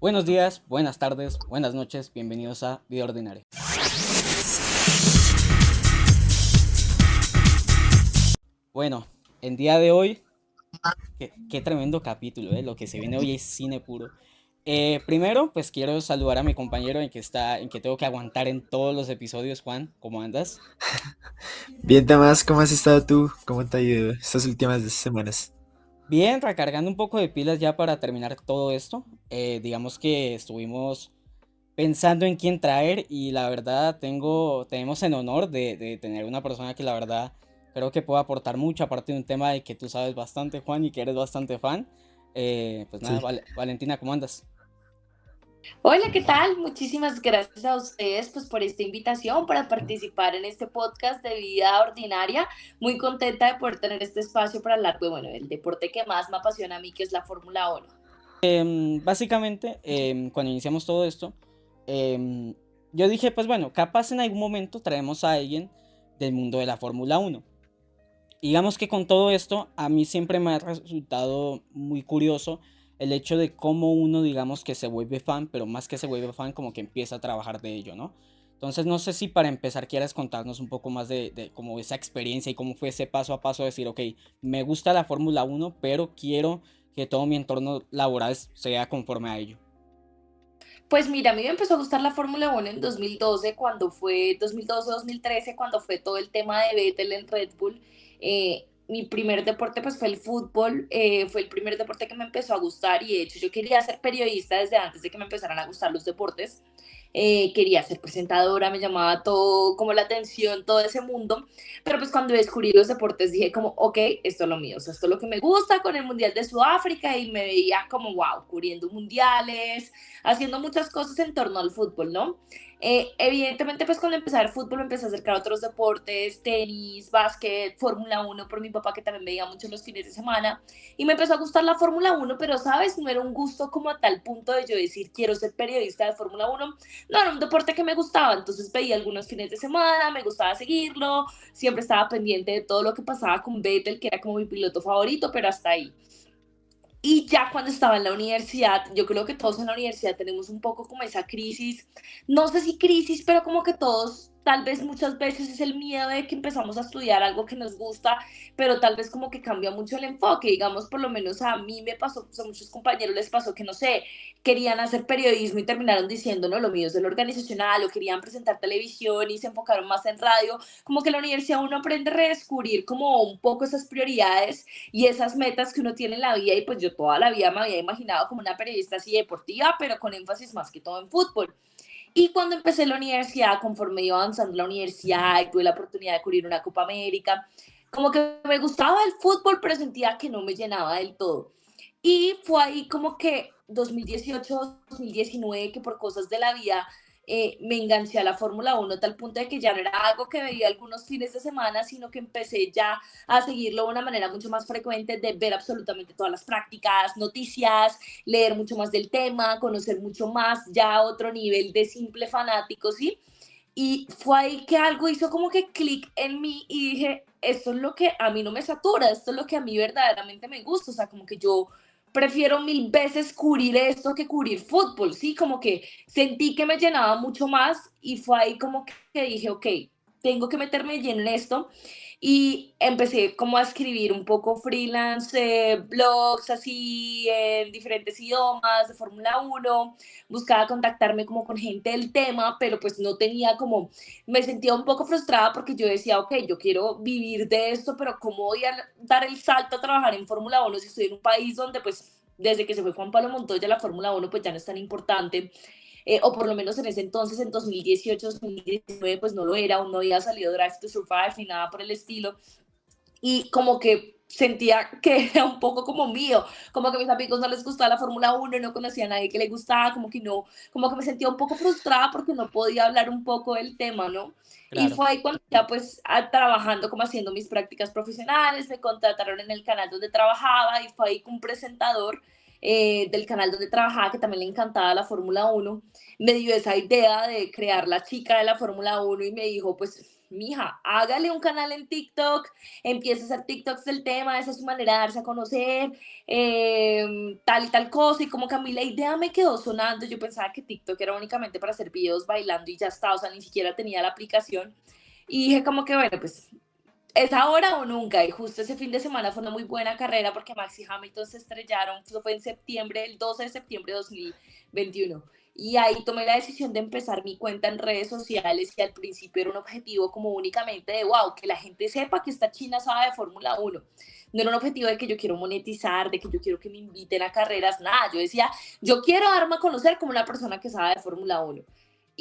Buenos días, buenas tardes, buenas noches, bienvenidos a Vida Ordinaria. Bueno, en día de hoy, qué tremendo capítulo, lo que se viene hoy es cine puro. Primero, pues quiero saludar a mi compañero en que tengo que aguantar en todos los episodios. Juan, ¿cómo andas? Bien, Tomás, ¿cómo has estado tú? ¿Cómo te ha ido estas últimas semanas? Bien, recargando un poco de pilas ya para terminar todo esto. Digamos que estuvimos pensando en quién traer y la verdad tenemos el honor de tener una persona que la verdad creo que puede aportar mucho, aparte de un tema de que tú sabes bastante, Juan, y que eres bastante fan. Pues nada, Sí. Valentina, ¿cómo andas? Hola, ¿qué tal? Muchísimas gracias a ustedes pues por esta invitación para participar en este podcast de vida ordinaria. Muy contenta de poder tener este espacio para hablar de, bueno, el deporte que más me apasiona a mí, que es la Fórmula 1. Básicamente, cuando iniciamos todo esto, em, yo dije, pues bueno, capaz en algún momento traemos a alguien del mundo de la Fórmula 1. Digamos que con todo esto, a mí siempre me ha resultado muy curioso el hecho de cómo uno, digamos que se vuelve fan, pero más que se vuelve fan, como que empieza a trabajar de ello, ¿no? Entonces, no sé si para empezar quieras contarnos un poco más de como esa experiencia y cómo fue ese paso a paso de decir, ok, me gusta la Fórmula 1, pero quiero que todo mi entorno laboral sea conforme a ello. Pues mira, a mí me empezó a gustar la Fórmula 1 en 2012, cuando fue 2012-2013, cuando fue todo el tema de Vettel en Red Bull. Mi primer deporte pues fue el fútbol, fue el primer deporte que me empezó a gustar y de hecho yo quería ser periodista desde antes de que me empezaran a gustar los deportes. Quería ser presentadora, me llamaba todo como la atención, todo ese mundo, pero pues cuando descubrí los deportes dije como, ok, esto es lo mío, o sea, esto es lo que me gusta con el Mundial de Sudáfrica y me veía como, wow, cubriendo mundiales, haciendo muchas cosas en torno al fútbol, ¿no? Evidentemente, pues cuando empecé a ver fútbol me empecé a acercar a otros deportes, tenis, básquet, Fórmula 1 por mi papá que también veía mucho los fines de semana y me empezó a gustar la Fórmula 1, pero sabes, no era un gusto como a tal punto de yo decir quiero ser periodista de Fórmula 1, no era un deporte que me gustaba, entonces veía algunos fines de semana, me gustaba seguirlo, siempre estaba pendiente de todo lo que pasaba con Vettel, que era como mi piloto favorito, pero hasta ahí. Y ya cuando estaba en la universidad, yo creo que todos en la universidad tenemos un poco como esa crisis, no sé si crisis, pero como que todos, tal vez muchas veces es el miedo de que empezamos a estudiar algo que nos gusta, pero tal vez como que cambia mucho el enfoque, digamos, por lo menos a mí me pasó, pues a muchos compañeros les pasó que no sé, querían hacer periodismo y terminaron diciendo, no, lo mío es el organizacional, o querían presentar televisión y se enfocaron más en radio, como que en la universidad uno aprende a redescubrir como un poco esas prioridades y esas metas que uno tiene en la vida y pues yo toda la vida me había imaginado como una periodista así deportiva, pero con énfasis más que todo en fútbol. Y cuando empecé la universidad, conforme iba avanzando en la universidad y tuve la oportunidad de cubrir una Copa América, como que me gustaba el fútbol, pero sentía que no me llenaba del todo. Y fue ahí como que 2018, 2019, que por cosas de la vida me enganché a la Fórmula 1 a tal punto de que ya no era algo que veía algunos fines de semana, sino que empecé ya a seguirlo de una manera mucho más frecuente, de ver absolutamente todas las prácticas, noticias, leer mucho más del tema, conocer mucho más, ya a otro nivel de simple fanático, ¿sí? Y fue ahí que algo hizo como que clic en mí y dije, esto es lo que a mí no me satura, esto es lo que a mí verdaderamente me gusta, o sea, como que yo prefiero mil veces cubrir esto que cubrir fútbol, ¿sí? Como que sentí que me llenaba mucho más y fue ahí como que dije, ok, tengo que meterme lleno en esto y empecé como a escribir un poco freelance, blogs así en diferentes idiomas de Fórmula 1, buscaba contactarme como con gente del tema, pero pues no tenía como, me sentía un poco frustrada porque yo decía, ok, yo quiero vivir de esto, pero ¿cómo voy a dar el salto a trabajar en Fórmula 1 si estoy en un país donde pues desde que se fue Juan Pablo Montoya la Fórmula 1 pues ya no es tan importante? O por lo menos en ese entonces, en 2018-2019, pues no lo era, aún no había salido Drive to Survive ni nada por el estilo, y como que sentía que era un poco como mío, como que a mis amigos no les gustaba la Fórmula 1, no conocía a nadie que le gustaba, como que no, como que me sentía un poco frustrada porque no podía hablar un poco del tema, ¿no? Y Claro. fue ahí cuando ya pues trabajando como haciendo mis prácticas profesionales, me contrataron en el canal donde trabajaba y fue ahí con un presentador del canal donde trabajaba que también le encantaba la Fórmula 1, me dio esa idea de crear la chica de la Fórmula 1 y me dijo pues mija, hágale un canal en TikTok, empieza a hacer TikToks del tema, esa es su manera de darse a conocer, tal y tal cosa, y como que a mí la idea me quedó sonando, yo pensaba que TikTok era únicamente para hacer videos bailando y ya está, o sea, ni siquiera tenía la aplicación, y dije como que bueno, pues es ahora o nunca, y justo ese fin de semana fue una muy buena carrera porque Max y Hamilton se estrellaron, eso fue en septiembre, el 12 de septiembre de 2021. Y ahí tomé la decisión de empezar mi cuenta en redes sociales y al principio era un objetivo como únicamente de, wow, que la gente sepa que esta china sabe de Fórmula 1. No era un objetivo de que yo quiero monetizar, de que yo quiero que me inviten a carreras, nada. Yo decía, yo quiero darme a conocer como una persona que sabe de Fórmula 1.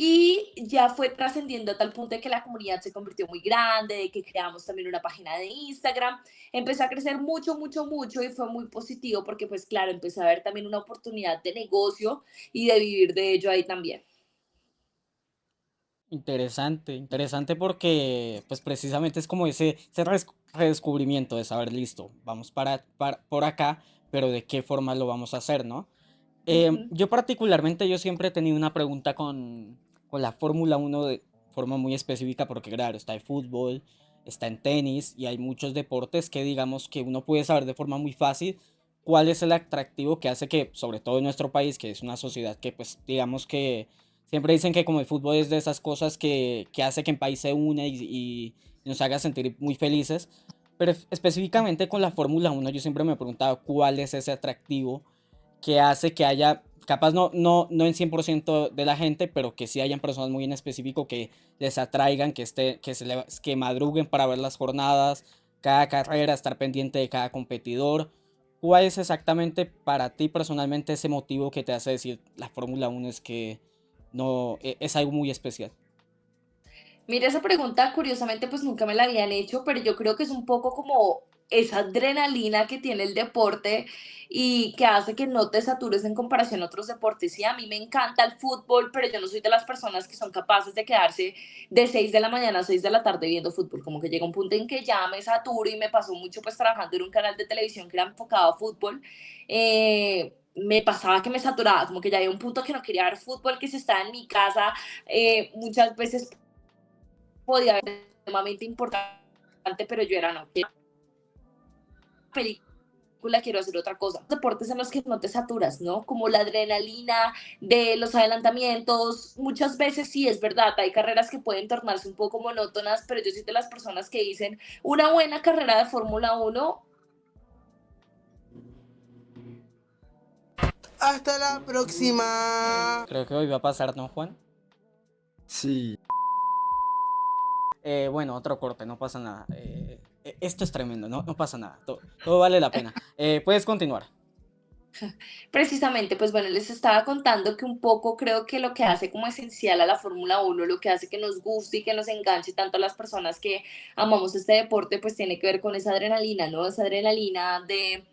Y ya fue trascendiendo a tal punto de que la comunidad se convirtió muy grande, de que creamos también una página de Instagram, empezó a crecer mucho, mucho, mucho y fue muy positivo porque pues claro, empecé a ver también una oportunidad de negocio y de vivir de ello ahí también. Interesante, interesante porque pues precisamente es como ese redescubrimiento de saber, listo, vamos por acá, pero de qué forma lo vamos a hacer, ¿no? Ujú. Yo particularmente, yo siempre he tenido una pregunta con la Fórmula 1 de forma muy específica porque claro, está el fútbol, está en tenis y hay muchos deportes que digamos que uno puede saber de forma muy fácil cuál es el atractivo que hace que, sobre todo en nuestro país, que es una sociedad que pues digamos que siempre dicen que como el fútbol es de esas cosas que hace que el país se une y nos haga sentir muy felices, pero específicamente con la Fórmula 1 yo siempre me he preguntado cuál es ese atractivo que hace que haya, capaz no en 100% de la gente, pero que sí hayan personas muy en específico que les atraigan, que madruguen para ver las jornadas, cada carrera, estar pendiente de cada competidor. ¿Cuál es exactamente para ti personalmente ese motivo que te hace decir la Fórmula 1 es que no es algo muy especial? Mira, esa pregunta curiosamente pues nunca me la habían hecho, pero yo creo que es un poco como esa adrenalina que tiene el deporte y que hace que no te satures en comparación a otros deportes. Sí, a mí me encanta el fútbol, pero yo no soy de las personas que son capaces de quedarse de 6 de la mañana a 6 de la tarde viendo fútbol. Como que llega un punto en que ya me saturo y me pasó mucho pues trabajando en un canal de televisión que era enfocado a fútbol. Me pasaba que me saturaba, como que ya había un punto que no quería ver fútbol, que se estaba en mi casa muchas veces podía ser sumamente importante, pero yo era no, quiero película, quiero hacer otra cosa. Deportes en los que no te saturas, ¿no? Como la adrenalina de los adelantamientos, muchas veces sí es verdad, hay carreras que pueden tornarse un poco monótonas, pero yo soy de las personas que dicen una buena carrera de Fórmula 1. Hasta la próxima. Creo que hoy va a pasar, ¿no, Juan? Sí, Bueno, otro corte, no pasa nada. Esto es tremendo, no pasa nada. Todo vale la pena. Puedes continuar. Precisamente, pues bueno, les estaba contando que un poco creo que lo que hace como esencial a la Fórmula 1, lo que hace que nos guste y que nos enganche tanto a las personas que amamos este deporte, pues tiene que ver con esa adrenalina, ¿no? Esa adrenalina de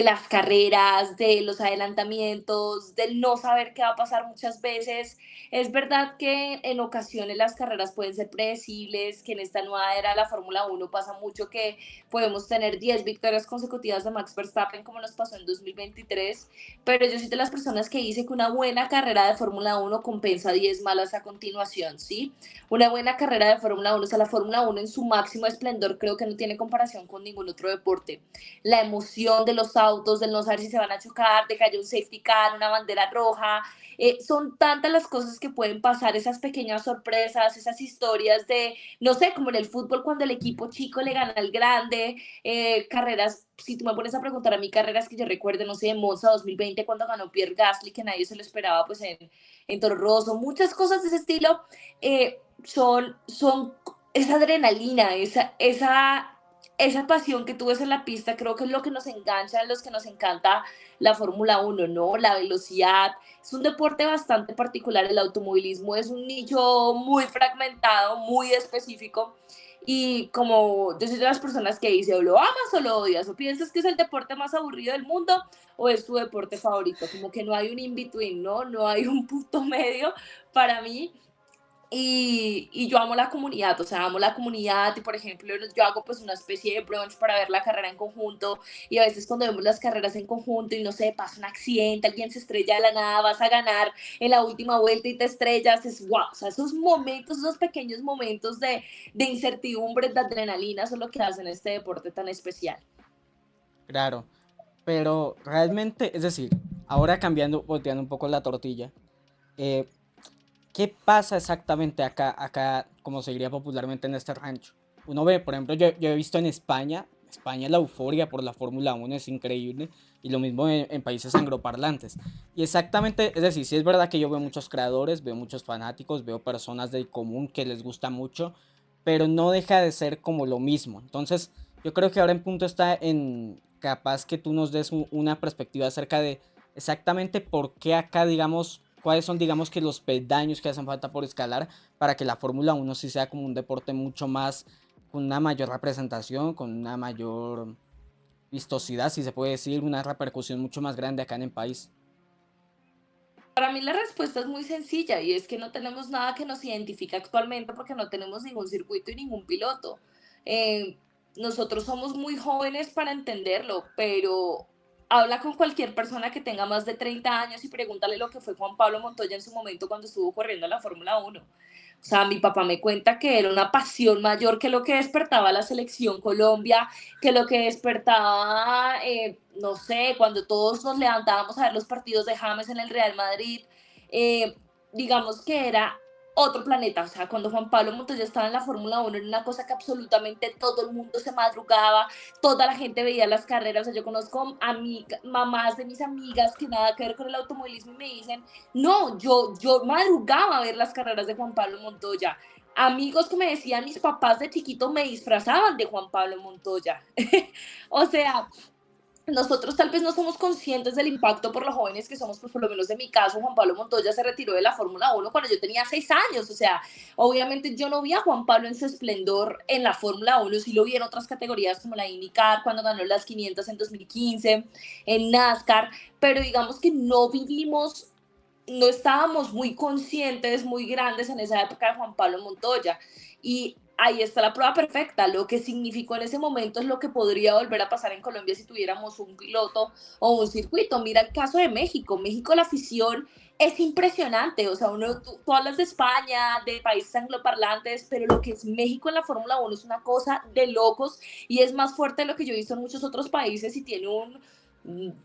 las carreras, de los adelantamientos, del no saber qué va a pasar muchas veces. Es verdad que en ocasiones las carreras pueden ser predecibles, que en esta nueva era de la Fórmula 1 pasa mucho que podemos tener 10 victorias consecutivas de Max Verstappen como nos pasó en 2023, pero yo soy de las personas que dice que una buena carrera de Fórmula 1 compensa 10 malas a continuación, ¿sí? Una buena carrera de Fórmula 1, o sea, la Fórmula 1 en su máximo esplendor creo que no tiene comparación con ningún otro deporte. La emoción de los autos, de no saber si se van a chocar, de que haya un safety car, una bandera roja, son tantas las cosas que pueden pasar, esas pequeñas sorpresas, esas historias de, no sé, como en el fútbol cuando el equipo chico le gana al grande, carreras, si tú me pones a preguntar a mí carreras que yo recuerde, no sé, Monza 2020 cuando ganó Pierre Gasly, que nadie se lo esperaba pues en Toro Rosso, muchas cosas de ese estilo son esa adrenalina, esa pasión que tú ves en la pista, creo que es lo que nos engancha, los que nos encanta la Fórmula 1, ¿no? La velocidad. Es un deporte bastante particular, el automovilismo es un nicho muy fragmentado, muy específico. Y como yo soy de las personas que dice o lo amas o lo odias, o piensas que es el deporte más aburrido del mundo o es tu deporte favorito, como que no hay un in-between, ¿no? No hay un punto medio para mí Y yo amo la comunidad, o sea, amo la comunidad y por ejemplo yo hago pues una especie de brunch para ver la carrera en conjunto y a veces cuando vemos las carreras en conjunto y no sé, pasa un accidente, alguien se estrella de la nada, vas a ganar en la última vuelta y te estrellas, es wow, o sea, esos momentos, esos pequeños momentos de incertidumbre, de adrenalina, son lo que hacen este deporte tan especial. Claro, pero realmente, es decir, ahora cambiando, volteando un poco la tortilla, eh, ¿qué pasa exactamente acá, como se diría popularmente en este rancho? Uno ve, por ejemplo, yo he visto en España la euforia por la Fórmula 1 es increíble, y lo mismo en países angloparlantes. Y exactamente, es decir, sí es verdad que yo veo muchos creadores, veo muchos fanáticos, veo personas del común que les gusta mucho, pero no deja de ser como lo mismo. Entonces, yo creo que ahora en punto está en capaz que tú nos des una perspectiva acerca de exactamente por qué acá, digamos, cuáles son, digamos, que los peldaños que hacen falta por escalar para que la Fórmula 1 sí sea como un deporte mucho más, con una mayor representación, con una mayor vistosidad, si se puede decir, una repercusión mucho más grande acá en el país. Para mí la respuesta es muy sencilla y es que no tenemos nada que nos identifique actualmente porque no tenemos ningún circuito y ningún piloto. Eh, Nosotros somos muy jóvenes para entenderlo, pero habla con cualquier persona que tenga más de 30 años y pregúntale lo que fue Juan Pablo Montoya en su momento cuando estuvo corriendo en la Fórmula 1. O sea, mi papá me cuenta que era una pasión mayor que lo que despertaba la selección Colombia, que lo que despertaba, no sé, cuando todos nos levantábamos a ver los partidos de James en el Real Madrid, eh, digamos que era otro planeta. O sea, cuando Juan Pablo Montoya estaba en la Fórmula 1 era una cosa que absolutamente todo el mundo se madrugaba, toda la gente veía las carreras. O sea, yo conozco mamás de mis amigas que nada que ver con el automovilismo y me dicen, no, yo madrugaba a ver las carreras de Juan Pablo Montoya. Amigos que me decían, mis papás de chiquito me disfrazaban de Juan Pablo Montoya. O sea, nosotros tal vez no somos conscientes del impacto por los jóvenes que somos, pues por lo menos en mi caso, Juan Pablo Montoya se retiró de la Fórmula 1 cuando yo tenía 6 años, o sea, obviamente yo no vi a Juan Pablo en su esplendor en la Fórmula 1, sí lo vi en otras categorías como la IndyCar, cuando ganó las 500 en 2015, en NASCAR, pero digamos que no vivimos, no estábamos muy conscientes, muy grandes en esa época de Juan Pablo Montoya. Y ahí está la prueba perfecta. Lo que significó en ese momento es lo que podría volver a pasar en Colombia si tuviéramos un piloto o un circuito. Mira el caso de México. México, la afición es impresionante. O sea, tú hablas de España, de países angloparlantes, pero lo que es México en la Fórmula 1 es una cosa de locos y es más fuerte de lo que yo he visto en muchos otros países y tiene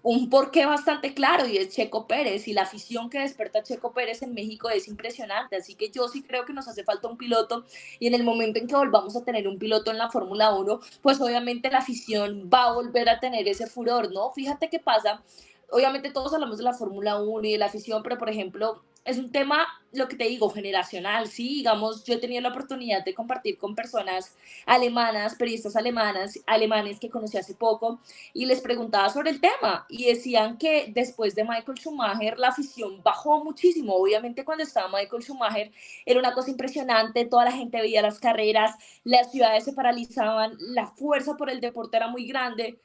un porqué bastante claro y es Checo Pérez y la afición que desperta Checo Pérez en México es impresionante, así que yo sí creo que nos hace falta un piloto y en el momento en que volvamos a tener un piloto en la Fórmula 1, pues obviamente la afición va a volver a tener ese furor, ¿no? Fíjate qué pasa, obviamente todos hablamos de la Fórmula 1 y de la afición, pero por ejemplo es un tema, lo que te digo, generacional, ¿sí? Digamos, yo he tenido la oportunidad de compartir con personas alemanas, periodistas alemanes que conocí hace poco, y les preguntaba sobre el tema y decían que después de Michael Schumacher la afición bajó muchísimo. Obviamente cuando estaba Michael Schumacher era una cosa impresionante, toda la gente veía las carreras, las ciudades se paralizaban, la fuerza por el deporte era muy grande,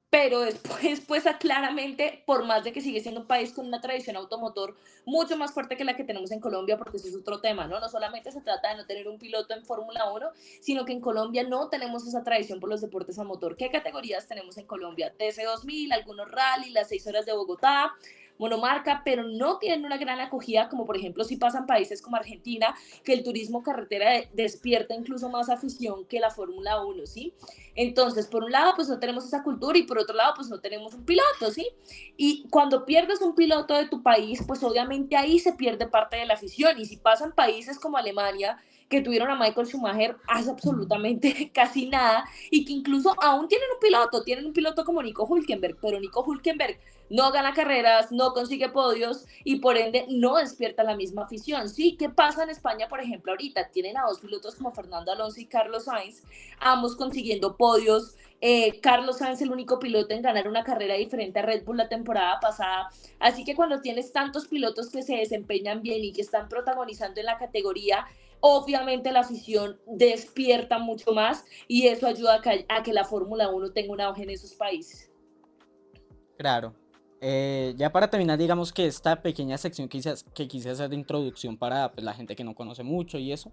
pero después, pues claramente, por más de que sigue siendo un país con una tradición automotor mucho más fuerte que la que tenemos en Colombia, porque eso es otro tema, ¿no? No solamente se trata de no tener un piloto en Fórmula 1, sino que en Colombia no tenemos esa tradición por los deportes a motor. ¿Qué categorías tenemos en Colombia? TC2000, algunos rally, las 6 horas de Bogotá, monomarca, pero no tienen una gran acogida como por ejemplo si pasan países como Argentina, que el turismo carretera despierta incluso más afición que la Fórmula 1, ¿sí? Entonces, por un lado, pues no tenemos esa cultura y por otro lado, pues no tenemos un piloto, ¿sí? Y cuando pierdes un piloto de tu país, pues obviamente ahí se pierde parte de la afición. Y si pasan países como Alemania, que tuvieron a Michael Schumacher hace absolutamente casi nada y que incluso aún tienen un piloto como Nico Hülkenberg, pero Nico Hülkenberg no gana carreras, no consigue podios y por ende no despierta la misma afición. Sí, ¿qué pasa en España, por ejemplo, ahorita? Tienen a dos pilotos como Fernando Alonso y Carlos Sainz, ambos consiguiendo podios. Carlos Sainz el único piloto en ganar una carrera diferente a Red Bull la temporada pasada. Así que cuando tienes tantos pilotos que se desempeñan bien y que están protagonizando en la categoría, obviamente la afición despierta mucho más y eso ayuda a que la Fórmula 1 tenga un auge en esos países. Claro. Ya para terminar, digamos que esta pequeña sección que quise hacer de introducción para pues, la gente que no conoce mucho y eso.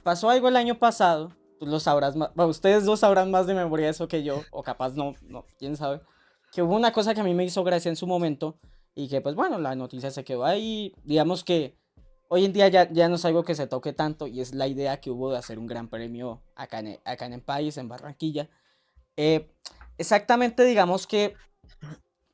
Pasó algo el año pasado, tú lo sabrás más, bueno, ustedes dos sabrán más de memoria eso que yo, o capaz no, quién sabe, que hubo una cosa que a mí me hizo gracia en su momento y que pues bueno, la noticia se quedó ahí, digamos que hoy en día ya no es algo que se toque tanto y es la idea que hubo de hacer un gran premio acá en el país, en Barranquilla. Eh, Exactamente, digamos que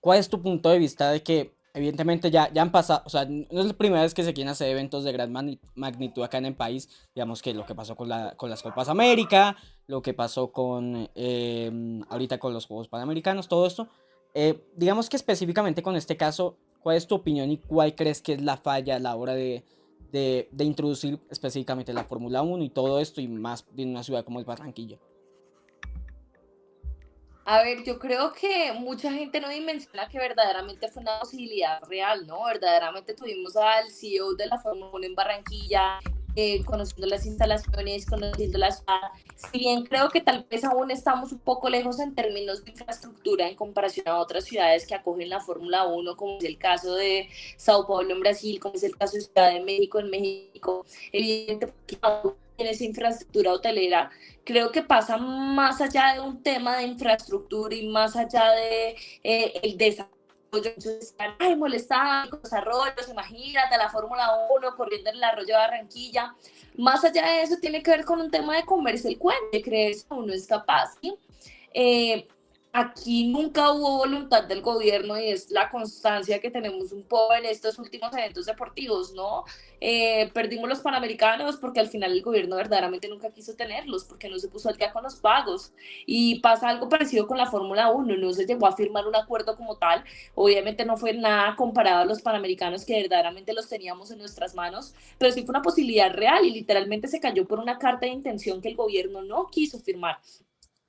¿cuál es tu punto de vista de que evidentemente ya han pasado, o sea, no es la primera vez que se quieren hacer eventos de gran magnitud acá en el país, digamos que lo que pasó con las Copas América, lo que pasó con ahorita con los Juegos Panamericanos, todo esto, digamos que específicamente con este caso, ¿cuál es tu opinión y cuál crees que es la falla a la hora de introducir específicamente la Fórmula 1 y todo esto y más en una ciudad como es Barranquilla? A ver, yo creo que mucha gente no dimensiona que verdaderamente fue una posibilidad real, ¿no? Verdaderamente tuvimos al CEO de la Fórmula 1 en Barranquilla, conociendo las instalaciones, conociendo la ciudad. Si bien creo que tal vez aún estamos un poco lejos en términos de infraestructura en comparación a otras ciudades que acogen la Fórmula 1, como es el caso de Sao Paulo en Brasil, como es el caso de Ciudad de México en México, evidentemente en esa infraestructura hotelera. Creo que pasa más allá de un tema de infraestructura y más allá de el desarrollo. Entonces, ay, molestar con los arroyos, imagínate la Fórmula 1 corriendo en el arroyo de Barranquilla. Más allá de eso, tiene que ver con un tema de comerse el cuento, de creer que uno es capaz, ¿sí? Eh, Aquí nunca hubo voluntad del gobierno y es la constancia que tenemos un poco en estos últimos eventos deportivos, ¿no? Perdimos los Panamericanos porque al final el gobierno verdaderamente nunca quiso tenerlos, porque no se puso al día con los pagos. Y pasa algo parecido con la Fórmula 1, no se llegó a firmar un acuerdo como tal, obviamente no fue nada comparado a los Panamericanos que verdaderamente los teníamos en nuestras manos, pero sí fue una posibilidad real y literalmente se cayó por una carta de intención que el gobierno no quiso firmar.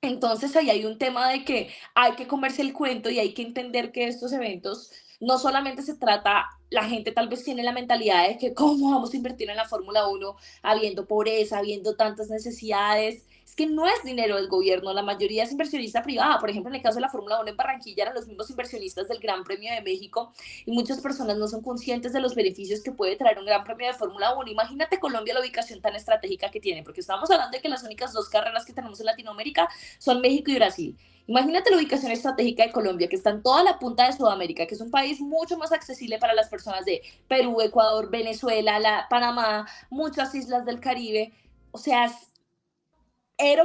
Entonces ahí hay un tema de que hay que comerse el cuento y hay que entender que estos eventos no solamente se trata, la gente tal vez tiene la mentalidad de que cómo vamos a invertir en la Fórmula 1 habiendo pobreza, habiendo tantas necesidades. Es que no es dinero del gobierno, la mayoría es inversionista privada. Por ejemplo, en el caso de la Fórmula 1 en Barranquilla eran los mismos inversionistas del Gran Premio de México y muchas personas no son conscientes de los beneficios que puede traer un Gran Premio de Fórmula 1. Imagínate Colombia la ubicación tan estratégica que tiene, porque estamos hablando de que las únicas dos carreras que tenemos en Latinoamérica son México y Brasil. Imagínate la ubicación estratégica de Colombia, que está en toda la punta de Sudamérica, que es un país mucho más accesible para las personas de Perú, Ecuador, Venezuela, Panamá, muchas islas del Caribe. O sea, era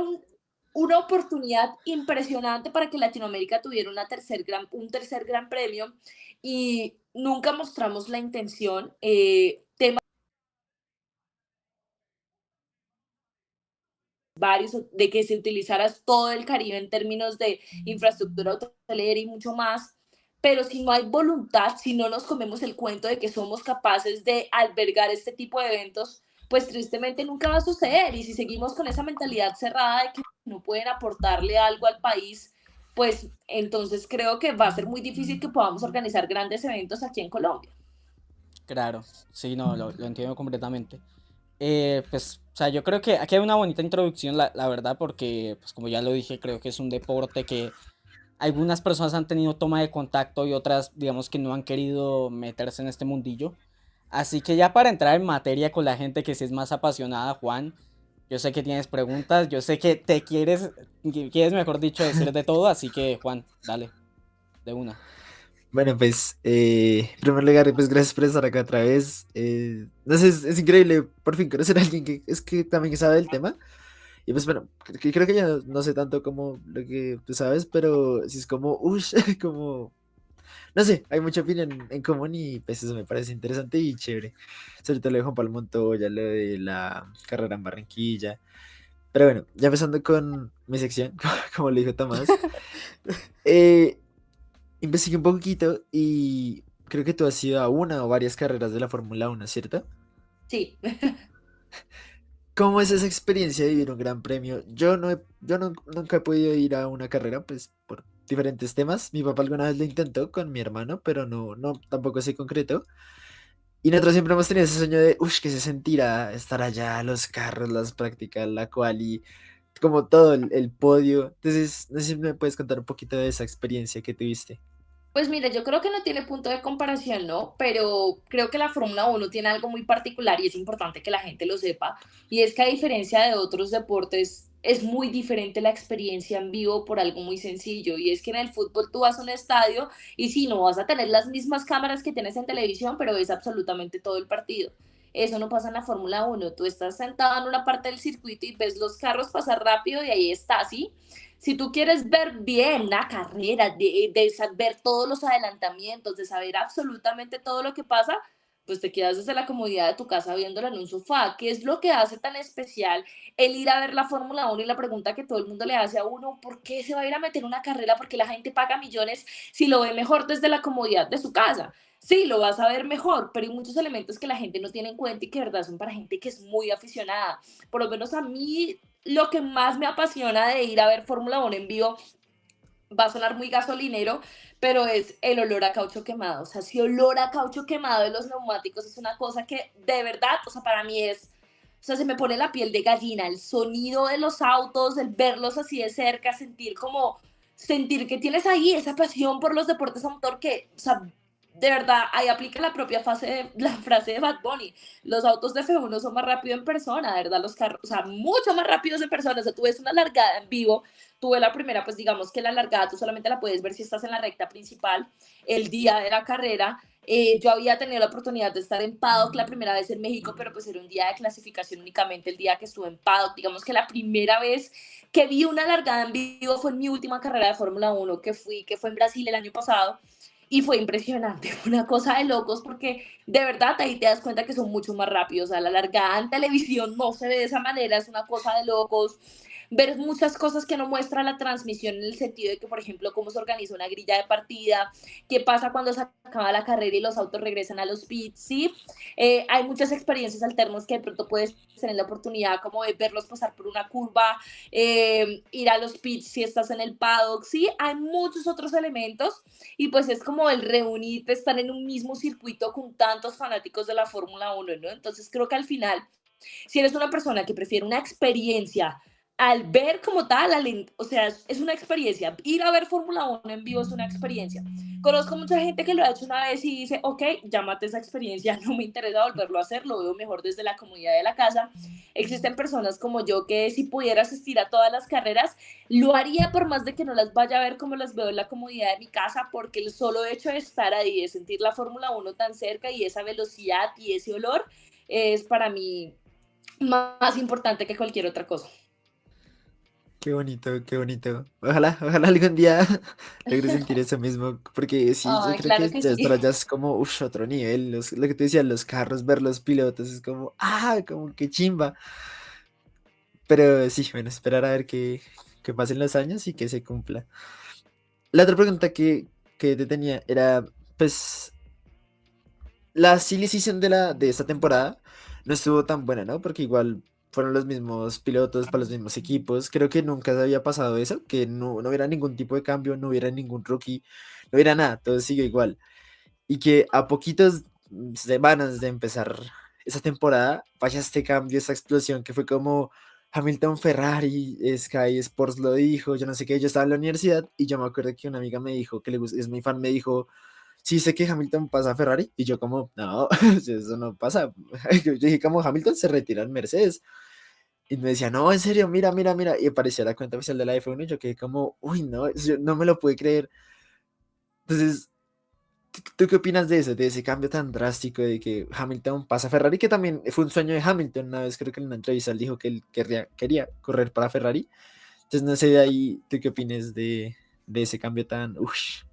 una oportunidad impresionante para que Latinoamérica tuviera un tercer gran premio y nunca mostramos la intención. Temas varios de que se utilizara todo el Caribe en términos de infraestructura hotelera y mucho más, pero si no hay voluntad, si no nos comemos el cuento de que somos capaces de albergar este tipo de eventos, pues tristemente nunca va a suceder. Y si seguimos con esa mentalidad cerrada de que no pueden aportarle algo al país, pues entonces creo que va a ser muy difícil que podamos organizar grandes eventos aquí en Colombia. Claro, sí, no, lo entiendo completamente. Pues, o sea, yo creo que aquí hay una bonita introducción, la verdad, porque, pues como ya lo dije, creo que es un deporte que algunas personas han tenido toma de contacto y otras, digamos que no han querido meterse en este mundillo. Así que ya para entrar en materia con la gente que sí es más apasionada, Juan, yo sé que tienes preguntas, yo sé que quieres, mejor dicho, decir de todo, así que Juan, dale, de una. Bueno, pues, en primer lugar, pues gracias por estar acá otra vez. No sé, es increíble por fin conocer a alguien que es que también sabe del tema. Y pues bueno, creo que yo no sé tanto como lo que tú sabes, pero sí es como, uff, como, no sé, hay mucha opinión en común y pues eso me parece interesante y chévere. Sobre todo lo de Juan Pablo Montoya, lo de la carrera en Barranquilla. Pero bueno, ya empezando con mi sección, como le dijo Tomás, eh, investigué un poquito y creo que tú has ido a una o varias carreras de la Fórmula 1, ¿cierto? Sí. ¿Cómo es esa experiencia de vivir un gran premio? Nunca he podido ir a una carrera, pues por diferentes temas. Mi papá alguna vez lo intentó con mi hermano, pero tampoco se concretó. Y nosotros siempre hemos tenido ese sueño de, uff, que se sentirá estar allá, los carros, las prácticas, la quali, como todo el podio. Entonces, no sé si me puedes contar un poquito de esa experiencia que tuviste. Pues mira, yo creo que no tiene punto de comparación, ¿no? Pero creo que la Fórmula 1 tiene algo muy particular y es importante que la gente lo sepa. Y es que a diferencia de otros deportes, es muy diferente la experiencia en vivo por algo muy sencillo. Y es que en el fútbol tú vas a un estadio y sí, no vas a tener las mismas cámaras que tienes en televisión, pero ves absolutamente todo el partido. Eso no pasa en la Fórmula 1. Tú estás sentado en una parte del circuito y ves los carros pasar rápido y ahí está, ¿sí? Si tú quieres ver bien una carrera, de saber todos los adelantamientos, de saber absolutamente todo lo que pasa, pues te quedas desde la comodidad de tu casa viéndola en un sofá. ¿Qué es lo que hace tan especial el ir a ver la Fórmula 1 y la pregunta que todo el mundo le hace a uno, ¿por qué se va a ir a meter una carrera? Porque la gente paga millones si lo ve mejor desde la comodidad de su casa. Sí, lo vas a ver mejor, pero hay muchos elementos que la gente no tiene en cuenta y que de verdad son para gente que es muy aficionada. Por lo menos a mí lo que más me apasiona de ir a ver Fórmula 1 en vivo va a sonar muy gasolinero, pero es el olor a caucho quemado. O sea, si olor a caucho quemado de los neumáticos es una cosa que de verdad, o sea, para mí es, o sea, se me pone la piel de gallina, el sonido de los autos, el verlos así de cerca, sentir que tienes ahí esa pasión por los deportes a motor que, o sea, de verdad, ahí aplica la frase de Bad Bunny. Los autos de F1 son más rápidos en persona, de verdad, los carros, o sea, mucho más rápidos en persona. O sea, tú ves una largada en vivo, tuve la primera, pues digamos que la largada tú solamente la puedes ver si estás en la recta principal el día de la carrera. Yo había tenido la oportunidad de estar en paddock la primera vez en México, pero pues era un día de clasificación únicamente el día que estuve en paddock. Digamos que la primera vez que vi una largada en vivo fue en mi última carrera de Fórmula 1 que fue en Brasil el año pasado. Y fue impresionante, fue una cosa de locos porque de verdad ahí te das cuenta que son mucho más rápidos. O sea, la largada en televisión no se ve de esa manera, es una cosa de locos. Ver muchas cosas que no muestra la transmisión en el sentido de que, por ejemplo, cómo se organiza una grilla de partida, qué pasa cuando se acaba la carrera y los autos regresan a los pits, ¿sí? Hay muchas experiencias alternas que de pronto puedes tener la oportunidad como de verlos pasar por una curva, ir a los pits si estás en el paddock, ¿sí? Hay muchos otros elementos y pues es como el reunirte, estar en un mismo circuito con tantos fanáticos de la Fórmula 1, ¿no? Entonces creo que al final si eres una persona que prefiere una experiencia al ver como tal, o sea, es una experiencia. Ir a ver Fórmula 1 en vivo es una experiencia. Conozco mucha gente que lo ha hecho una vez y dice, ok, llámate esa experiencia, no me interesa volverlo a hacer, lo veo mejor desde la comodidad de la casa. Existen personas como yo que si pudiera asistir a todas las carreras, lo haría por más de que no las vaya a ver como las veo en la comodidad de mi casa, porque el solo hecho de estar ahí, de sentir la Fórmula 1 tan cerca y esa velocidad y ese olor, es para mí más importante que cualquier otra cosa. Qué bonito, qué bonito. Ojalá algún día logre sentir eso mismo, porque sí, yo Ay, creo claro que que ya sí. esto ya es como otro nivel. Lo que te decía, los carros, ver los pilotos, es como, como que chimba. Pero sí, bueno, esperar a ver que pasen los años y que se cumpla. La otra pregunta que te tenía era, pues, la silly season de esta temporada no estuvo tan buena, ¿no? Porque igual fueron los mismos pilotos para los mismos equipos. Creo que nunca se había pasado eso, que no hubiera ningún tipo de cambio, no hubiera ningún rookie, no hubiera nada, todo sigue igual. Y que a poquitas semanas de empezar esa temporada vaya este cambio, esta explosión que fue como Hamilton Ferrari, Sky Sports lo dijo, yo no sé qué, yo estaba en la universidad y yo me acuerdo que una amiga me dijo, es mi fan, me dijo sí sé que Hamilton pasa a Ferrari y yo como, no, eso no pasa. Yo dije como Hamilton se retira en Mercedes y me decía, no, en serio, mira y aparecía la cuenta oficial de la F1 y yo quedé como, uy, no, yo no me lo pude creer. Entonces, ¿tú qué opinas de eso, de ese cambio tan drástico de que Hamilton pasa a Ferrari, que también fue un sueño de Hamilton? Una vez creo que en una entrevista él dijo que él quería correr para Ferrari. Entonces, no sé de ahí, ¿tú qué opinas de ese cambio tan, uff?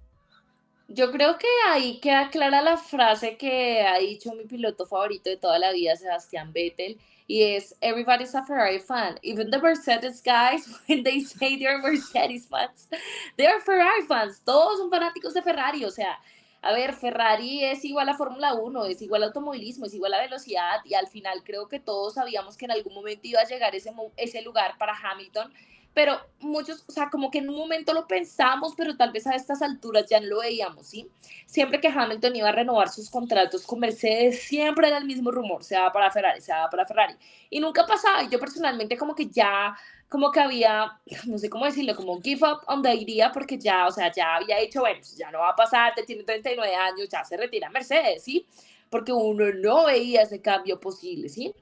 Yo creo que ahí queda clara la frase que ha dicho mi piloto favorito de toda la vida, Sebastián Vettel, y es Everybody's a Ferrari fan. Even the Mercedes guys, when they say they're Mercedes fans, they're Ferrari fans. Todos son fanáticos de Ferrari, o sea, a ver, Ferrari es igual a Fórmula 1, es igual a automovilismo, es igual a velocidad, y al final creo que todos sabíamos que en algún momento iba a llegar ese lugar para Hamilton, pero muchos, o sea, como que en un momento lo pensamos, pero tal vez a estas alturas ya no lo veíamos, ¿sí? Siempre que Hamilton iba a renovar sus contratos con Mercedes, siempre era el mismo rumor, se va para Ferrari, se va para Ferrari, y nunca pasaba, y yo personalmente como que ya como que había, no sé cómo decirlo, como give up on the idea, porque ya, o sea, ya había dicho, bueno, pues ya no va a pasar, te tiene 39 años, ya se retira Mercedes, ¿sí? Porque uno no veía ese cambio posible, ¿sí?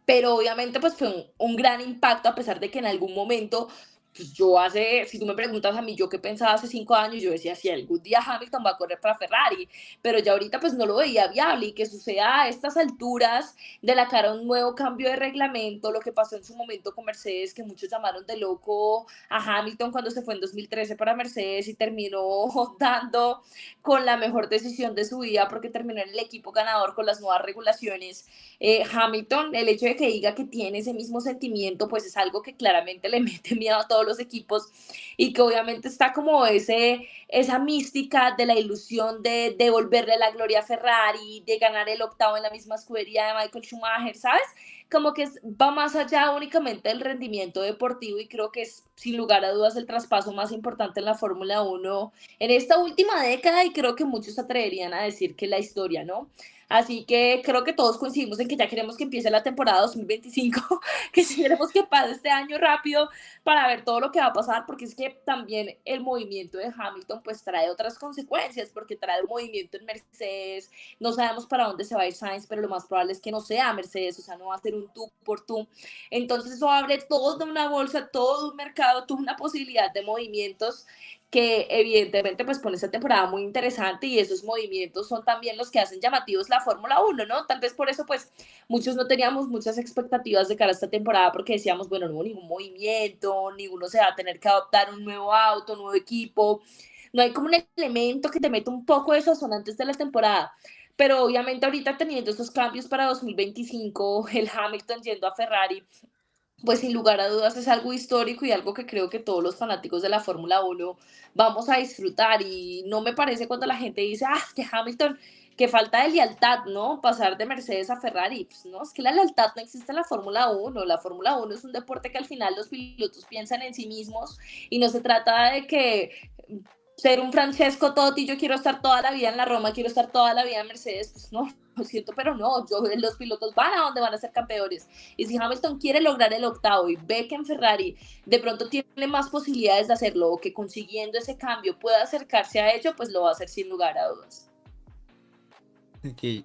Pero obviamente pues fue un gran impacto a pesar de que en algún momento, pues yo si tú me preguntas a mí, yo qué pensaba hace 5 años, yo decía, si algún día Hamilton va a correr para Ferrari, pero ya ahorita pues no lo veía viable y que suceda a estas alturas de la cara a un nuevo cambio de reglamento, lo que pasó en su momento con Mercedes, que muchos llamaron de loco a Hamilton cuando se fue en 2013 para Mercedes y terminó dando con la mejor decisión de su vida porque terminó en el equipo ganador con las nuevas regulaciones. Hamilton, el hecho de que diga que tiene ese mismo sentimiento, pues es algo que claramente le mete miedo a todos los equipos y que obviamente está como esa mística de la ilusión de devolverle la gloria a Ferrari, de ganar el octavo en la misma escudería de Michael Schumacher, ¿sabes? Como que va más allá únicamente del rendimiento deportivo y creo que es sin lugar a dudas el traspaso más importante en la Fórmula 1 en esta última década y creo que muchos se atreverían a decir que la historia, ¿no? Así que creo que todos coincidimos en que ya queremos que empiece la temporada 2025, que Sí. queremos que pase este año rápido para ver todo lo que va a pasar, porque es que también el movimiento de Hamilton pues trae otras consecuencias, porque trae un movimiento en Mercedes, no sabemos para dónde se va a ir Sainz, pero lo más probable es que no sea Mercedes, o sea, no va a ser un tú por tú. Entonces eso abre toda una bolsa, todo un mercado, toda una posibilidad de movimientos que evidentemente pues pone esta temporada muy interesante y esos movimientos son también los que hacen llamativos la Fórmula 1, ¿no? Tal vez por eso pues muchos no teníamos muchas expectativas de cara a esta temporada porque decíamos, bueno, no hubo ningún movimiento, ninguno se va a tener que adoptar un nuevo auto, un nuevo equipo, no hay como un elemento que te meta un poco de sazón antes de la temporada. Pero obviamente ahorita teniendo esos cambios para 2025, el Hamilton yendo a Ferrari, pues sin lugar a dudas es algo histórico y algo que creo que todos los fanáticos de la Fórmula 1 vamos a disfrutar y no me parece cuando la gente dice, que Hamilton, que falta de lealtad, ¿no? Pasar de Mercedes a Ferrari, pues no, es que la lealtad no existe en la Fórmula 1, la Fórmula 1 es un deporte que al final los pilotos piensan en sí mismos y no se trata de que ser un Francesco Totti, yo quiero estar toda la vida en la Roma, quiero estar toda la vida en Mercedes, pues no, lo siento, pero no, los pilotos van a donde van a ser campeones. Y si Hamilton quiere lograr el octavo y ve que en Ferrari de pronto tiene más posibilidades de hacerlo o que consiguiendo ese cambio pueda acercarse a ello, pues lo va a hacer sin lugar a dudas. Ok.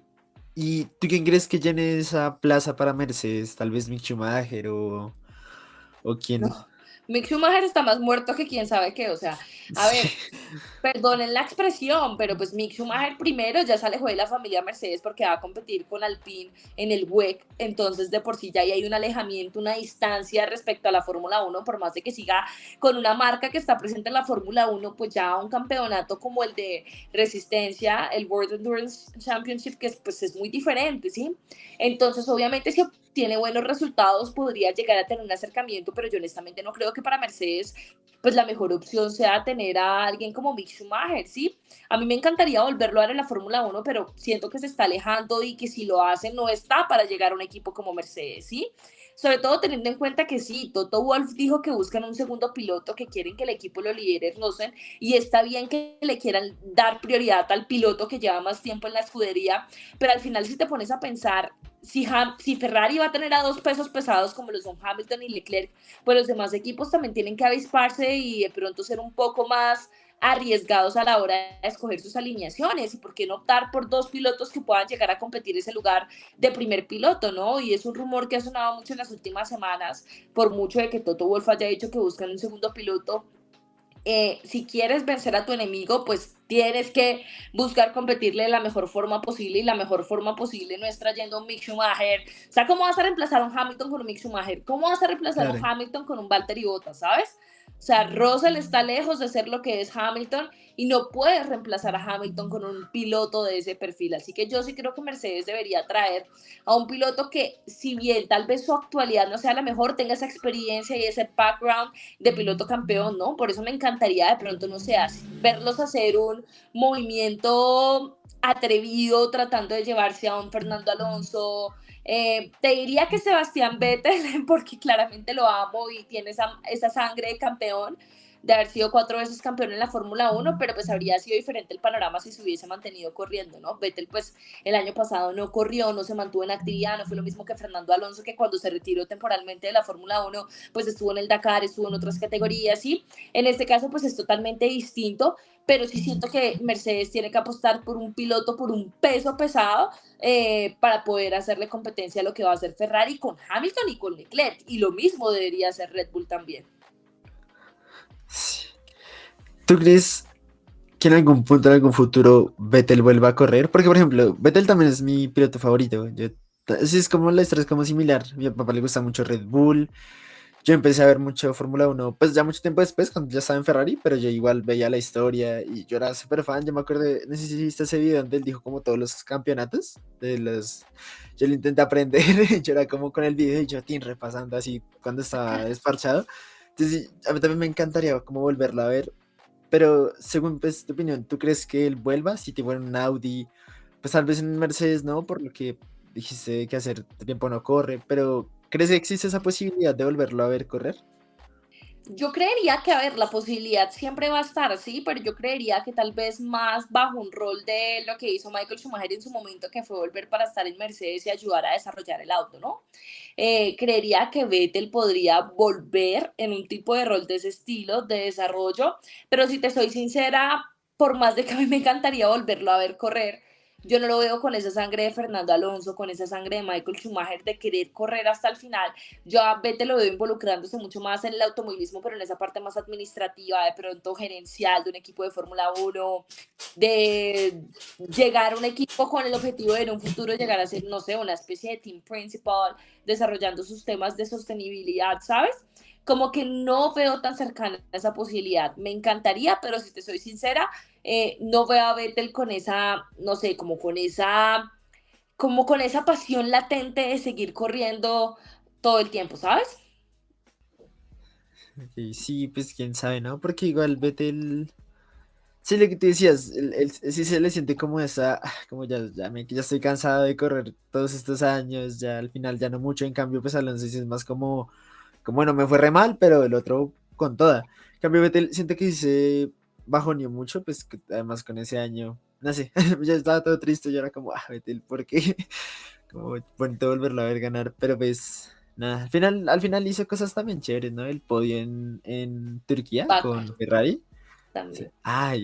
¿Y tú quién crees que llene esa plaza para Mercedes? Tal vez Mick Schumacher o quién. No, Mick Schumacher está más muerto que quién sabe qué, o sea, a Sí. ver, perdonen la expresión, pero pues Mick Schumacher primero ya se alejó de la familia Mercedes porque va a competir con Alpine en el WEC, entonces de por sí ya hay un alejamiento, una distancia respecto a la Fórmula 1, por más de que siga con una marca que está presente en la Fórmula 1, pues ya un campeonato como el de Resistencia, el World Endurance Championship, que pues es muy diferente, ¿sí? Entonces obviamente si tiene buenos resultados, podría llegar a tener un acercamiento, pero yo honestamente no creo que para Mercedes pues la mejor opción sea tener a alguien como Mick Schumacher, ¿sí? A mí me encantaría volverlo a ver en la Fórmula 1, pero siento que se está alejando y que si lo hace no está para llegar a un equipo como Mercedes, ¿sí? Sobre todo teniendo en cuenta que sí, Toto Wolff dijo que buscan un segundo piloto, que quieren que el equipo lo lidere Rosen, y está bien que le quieran dar prioridad al piloto que lleva más tiempo en la escudería, pero al final si te pones a pensar, si Ferrari va a tener a dos pesos pesados como lo son Hamilton y Leclerc, pues los demás equipos también tienen que avisparse y de pronto ser un poco más arriesgados a la hora de escoger sus alineaciones y por qué no optar por dos pilotos que puedan llegar a competir ese lugar de primer piloto, ¿no? Y es un rumor que ha sonado mucho en las últimas semanas, por mucho de que Toto Wolff haya dicho que buscan un segundo piloto. Si quieres vencer a tu enemigo, pues tienes que buscar competirle de la mejor forma posible y la mejor forma posible no es trayendo un Mick Schumacher. O sea, ¿cómo vas a reemplazar a un Hamilton con un Mick Schumacher? ¿Cómo vas a reemplazar a un Claro. Hamilton con un Valtteri Bottas, sabes? O sea, Russell está lejos de ser lo que es Hamilton y no puedes reemplazar a Hamilton con un piloto de ese perfil. Así que yo sí creo que Mercedes debería traer a un piloto que, si bien tal vez su actualidad no sea la mejor, tenga esa experiencia y ese background de piloto campeón, ¿no? Por eso me encantaría de pronto, no sé, verlos hacer un movimiento atrevido tratando de llevarse a un Fernando Alonso. Te diría que Sebastián Vettel, porque claramente lo amo y tiene esa sangre de campeón, de haber sido 4 veces campeón en la Fórmula 1, pero pues habría sido diferente el panorama si se hubiese mantenido corriendo, ¿no? Vettel pues el año pasado no corrió, no se mantuvo en actividad, no fue lo mismo que Fernando Alonso, que cuando se retiró temporalmente de la Fórmula 1, pues estuvo en el Dakar, estuvo en otras categorías, ¿sí? En este caso pues es totalmente distinto, pero sí siento que Mercedes tiene que apostar por un piloto, por un peso pesado, para poder hacerle competencia a lo que va a hacer Ferrari con Hamilton y con Leclerc, y lo mismo debería hacer Red Bull también. Sí. ¿Tú crees que en algún punto, en algún futuro, Vettel vuelva a correr? Porque, por ejemplo, Vettel también es mi piloto favorito. Sí, es como la historia es como similar. A mi papá le gusta mucho Red Bull. Yo empecé a ver mucho Fórmula 1, pues ya mucho tiempo después, cuando ya estaba en Ferrari, pero yo igual veía la historia y yo era súper fan. Yo me acuerdo, no sé si viste ese video donde él dijo como todos los campeonatos de los. Yo lo intenté aprender, yo era como con el video y yo repasando así cuando estaba desparchado. Entonces, sí, a mí también me encantaría como volverlo a ver, pero según pues, tu opinión, ¿tú crees que él vuelva? Si te fuera un Audi, pues tal vez en un Mercedes no, por lo que dijiste que hacer tiempo no corre, pero ¿crees que existe esa posibilidad de volverlo a ver correr? Yo creería que, a ver, la posibilidad siempre va a estar, sí, pero yo creería que tal vez más bajo un rol de lo que hizo Michael Schumacher en su momento, que fue volver para estar en Mercedes y ayudar a desarrollar el auto, ¿no? Creería que Vettel podría volver en un tipo de rol de ese estilo, de desarrollo, pero si te soy sincera, por más de que a mí me encantaría volverlo a ver correr, yo no lo veo con esa sangre de Fernando Alonso, con esa sangre de Michael Schumacher de querer correr hasta el final. Yo a Vettel lo veo involucrándose mucho más en el automovilismo, pero en esa parte más administrativa, de pronto gerencial de un equipo de Fórmula 1, de llegar a un equipo con el objetivo de en un futuro llegar a ser, no sé, una especie de team principal, desarrollando sus temas de sostenibilidad, ¿sabes? Como que no veo tan cercana esa posibilidad. Me encantaría, pero si te soy sincera, no veo a Vettel con esa, no sé, como con esa pasión latente de seguir corriendo todo el tiempo, ¿sabes? Y sí, pues quién sabe, ¿no? Porque igual Vettel, sí, lo que tú decías, sí se le siente como esa, como ya estoy cansado de correr todos estos años, ya al final ya no mucho, en cambio pues Alonso sí es más como bueno, me fue re mal, pero el otro con toda. En cambio Vettel siento que sí se bajoneó mucho, pues que además con ese año, no sé, ya estaba todo triste, yo era como, Vettel, ¿por qué? Como bonito volverlo a ver ganar, pero pues nada, al final hizo cosas también chéveres, ¿no? El podio en Turquía Baku con Ferrari. Sí. también.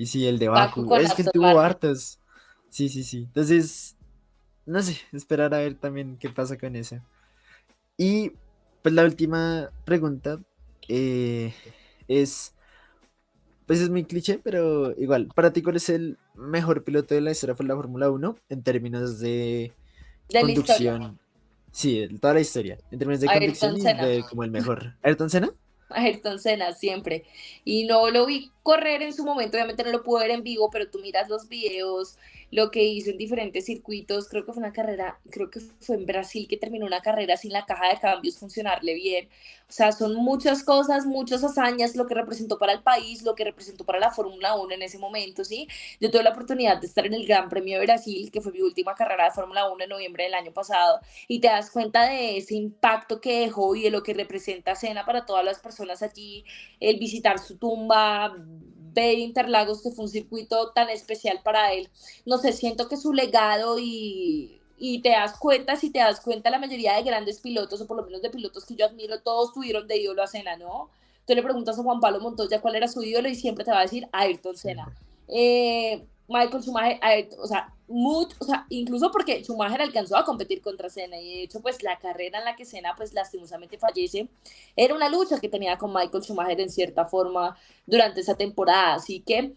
Y sí, el de Baku Baku. con Es que él Aston tuvo Martin. hartos. Sí, sí, sí. Entonces, no sé, esperar a ver también qué pasa con eso. Y pues la última pregunta eh, es, pues es muy cliché, pero igual, para ti, ¿cuál es el mejor piloto de la historia de la Fórmula 1 en términos de De la historia. conducción? Sí, de toda la historia, en términos de conducción Ayrton y Senna. de como el mejor. ¿Ayrton Senna? Ayrton Senna siempre. Y no lo vi correr en su momento, obviamente no lo pude ver en vivo, pero tú miras los videos, lo que hizo en diferentes circuitos, creo que fue una carrera, creo que fue en Brasil que terminó una carrera sin la caja de cambios funcionarle bien. O sea, son muchas cosas, muchas hazañas, lo que representó para el país, lo que representó para la Fórmula 1 en ese momento, ¿sí? Yo tuve la oportunidad de estar en el Gran Premio de Brasil, que fue mi última carrera de Fórmula 1 en noviembre del año pasado, y te das cuenta de ese impacto que dejó y de lo que representa Senna para todas las personas allí, el visitar su tumba, ver Interlagos, que fue un circuito tan especial para él. No sé, siento que su legado y te das cuenta, si te das cuenta, la mayoría de grandes pilotos, o por lo menos de pilotos que yo admiro, todos tuvieron de ídolo a Senna, ¿no? Tú le preguntas a Juan Pablo Montoya cuál era su ídolo y siempre te va a decir Ayrton Sí. Senna. Michael Schumacher, o sea, o sea, incluso porque Schumacher alcanzó a competir contra Senna y de hecho pues la carrera en la que Senna pues lastimosamente fallece era una lucha que tenía con Michael Schumacher en cierta forma durante esa temporada, así que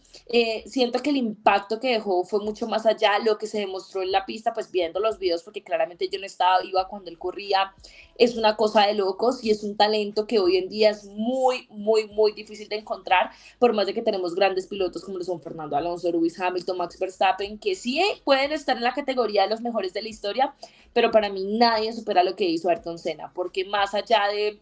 siento que el impacto que dejó fue mucho más allá, lo que se demostró en la pista pues viendo los videos porque claramente yo no estaba viva cuando él corría, es una cosa de locos y es un talento que hoy en día es muy, muy, muy difícil de encontrar, por más de que tenemos grandes pilotos como lo son Fernando Alonso, Lewis Hamilton, Max Verstappen, que sí pueden estar en la categoría de los mejores de la historia, pero para mí nadie supera lo que hizo Ayrton Senna, porque más allá de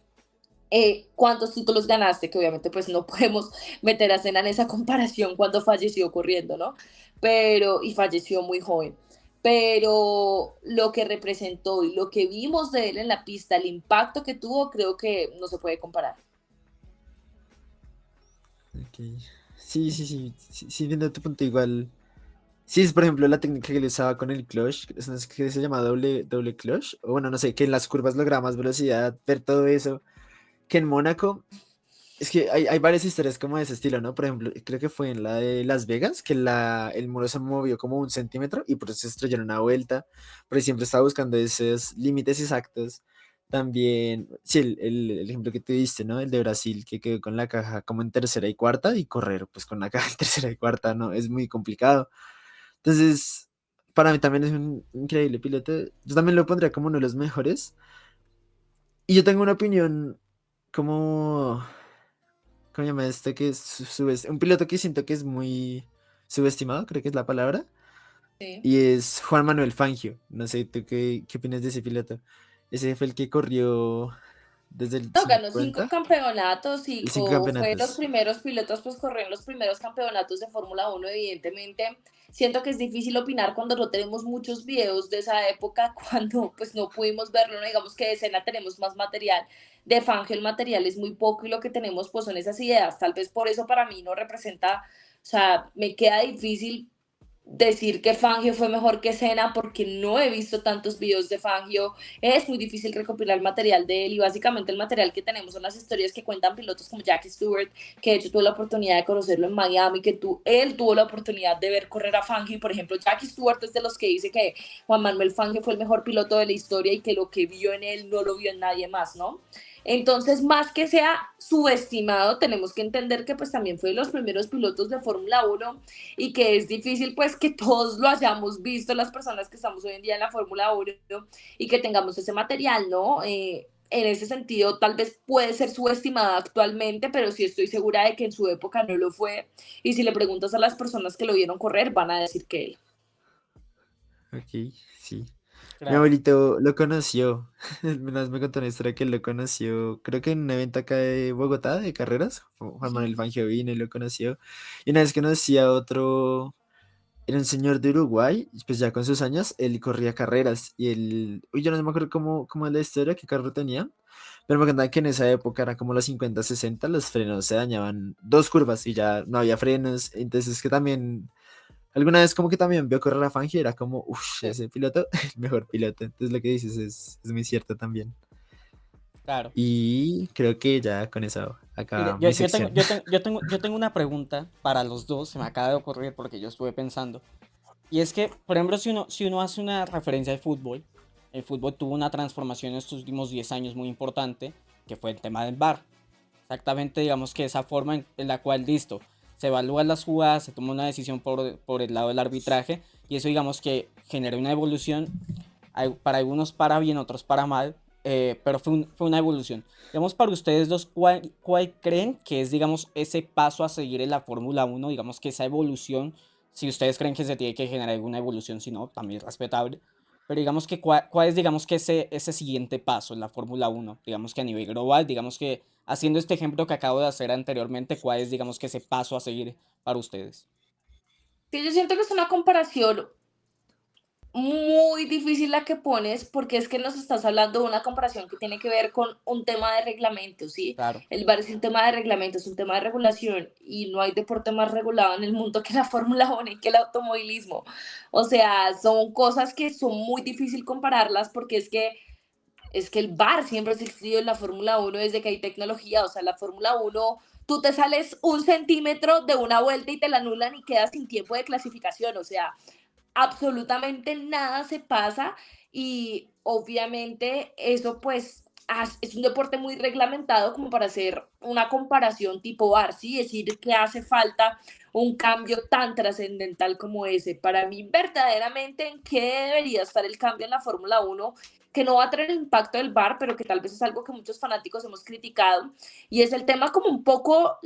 cuántos títulos ganaste, que obviamente pues no podemos meter a Senna en esa comparación cuando falleció corriendo, ¿no? Pero, y falleció muy joven. Pero lo que representó y lo que vimos de él en la pista, el impacto que tuvo, creo que no se puede comparar. Ok. Sí, entiendo tu punto igual. Sí, es por ejemplo la técnica que le usaba con el clutch, no sé qué se llama doble clutch, o bueno, no sé, que en las curvas lograba más velocidad, ver todo eso, que en Mónaco, es que hay varias historias como de ese estilo, ¿no? Por ejemplo, creo que fue en la de Las Vegas, que el muro se movió como 1 centímetro y por eso se estrelló en una vuelta, pero siempre estaba buscando esos límites exactos. También, sí, el ejemplo que tú diste, ¿no? El de Brasil, que quedó con la caja como en tercera y cuarta y correr pues con la caja en tercera y cuarta, ¿no? Es muy complicado. Entonces, para mí también es un increíble piloto. Yo también lo pondría como uno de los mejores. Y yo tengo una opinión como, ¿cómo se llama este? Que es un piloto que siento que es muy subestimado, creo que es la palabra. Sí. Y es Juan Manuel Fangio. No sé, ¿tú qué opinas de ese piloto? Ese fue el que corrió desde el No, ganó 5 50, campeonatos y el fue de los cinco campeonatos. primeros pilotos, pues corrió en los primeros campeonatos de Fórmula Uno. Evidentemente. Siento que es difícil opinar cuando no tenemos muchos videos de esa época, cuando pues no pudimos verlo, no digamos que de escena tenemos más material. De Fangio el material es muy poco y lo que tenemos pues son esas ideas. Tal vez por eso para mí no representa, o sea, me queda difícil decir que Fangio fue mejor que Senna porque no he visto tantos videos de Fangio. Es muy difícil recopilar material de él y básicamente el material que tenemos son las historias que cuentan pilotos como Jackie Stewart, que de hecho tuvo la oportunidad de conocerlo en Miami, él tuvo la oportunidad de ver correr a Fangio. Y por ejemplo, Jackie Stewart es de los que dice que Juan Manuel Fangio fue el mejor piloto de la historia y que lo que vio en él no lo vio en nadie más, ¿no? Entonces, más que sea subestimado, tenemos que entender que pues también fue de los primeros pilotos de Fórmula Uno y que es difícil pues que todos lo hayamos visto, las personas que estamos hoy en día en la Fórmula 1, y que tengamos ese material, ¿no? En ese sentido, tal vez puede ser subestimada actualmente, pero sí estoy segura de que en su época no lo fue. Y si le preguntas a las personas que lo vieron correr, van a decir que él. Ok, sí. Mi Claro. abuelito lo conoció. Una vez me contó una historia que él lo conoció, creo que en un evento acá de Bogotá de carreras. Juan Manuel Fangio vino y lo conoció. Y una vez conocí a otro, era un señor de Uruguay, y pues ya con sus años, él corría carreras. Y él, uy, yo no me acuerdo cómo es la historia, qué carro tenía. Pero me contaba que en esa época, era como los 50 60 los frenos se dañaban dos curvas y ya no había frenos. Entonces que también alguna vez como que también vio correr a Fangio y era como, uff, Sí, ese piloto, el mejor piloto. Entonces lo que dices es muy cierto también. claro. Y creo que ya con eso Mire, acaba mi sección. yo tengo una pregunta para los dos, se me acaba de ocurrir porque yo estuve pensando. Y es que, por ejemplo, si uno hace una referencia al fútbol, el fútbol tuvo una transformación en estos últimos 10 años muy importante, que fue el tema del VAR. Exactamente, digamos que esa forma en la cual, listo, se evalúan las jugadas, se toma una decisión por el lado del arbitraje, y eso digamos que genera una evolución, para algunos para bien, otros para mal, pero fue una evolución. Digamos, para ustedes dos, ¿cuál creen que es, digamos, ese paso a seguir en la Fórmula Uno? Digamos que esa evolución, si ustedes creen que se tiene que generar alguna evolución, si no, también es respetable. Pero digamos que cuál es, digamos que ese siguiente paso en la Fórmula Uno, digamos que a nivel global, digamos que haciendo este ejemplo que acabo de hacer anteriormente, cuál es, digamos que ese paso a seguir para ustedes. Sí, yo siento que es una comparación muy difícil la que pones porque es que nos estás hablando de una comparación que tiene que ver con un tema de reglamento, ¿sí? Claro, El bar es un tema de reglamento, es un tema de regulación y no hay deporte más regulado en el mundo que la Fórmula 1 y que el automovilismo. O sea, son cosas que son muy difícil compararlas porque es que el bar siempre ha existido en la Fórmula 1 desde que hay tecnología. O sea, la Fórmula 1 tú te sales 1 centímetro de una vuelta y te la anulan y quedas sin tiempo de clasificación. O sea, absolutamente nada se pasa y obviamente eso pues es un deporte muy reglamentado como para hacer una comparación tipo bar, ¿sí? Decir que hace falta un cambio tan trascendental como ese. Para mí, verdaderamente, ¿en qué debería estar el cambio en la Fórmula 1? Que no va a tener el impacto del VAR, pero que tal vez es algo que muchos fanáticos hemos criticado, y es el tema como un poco,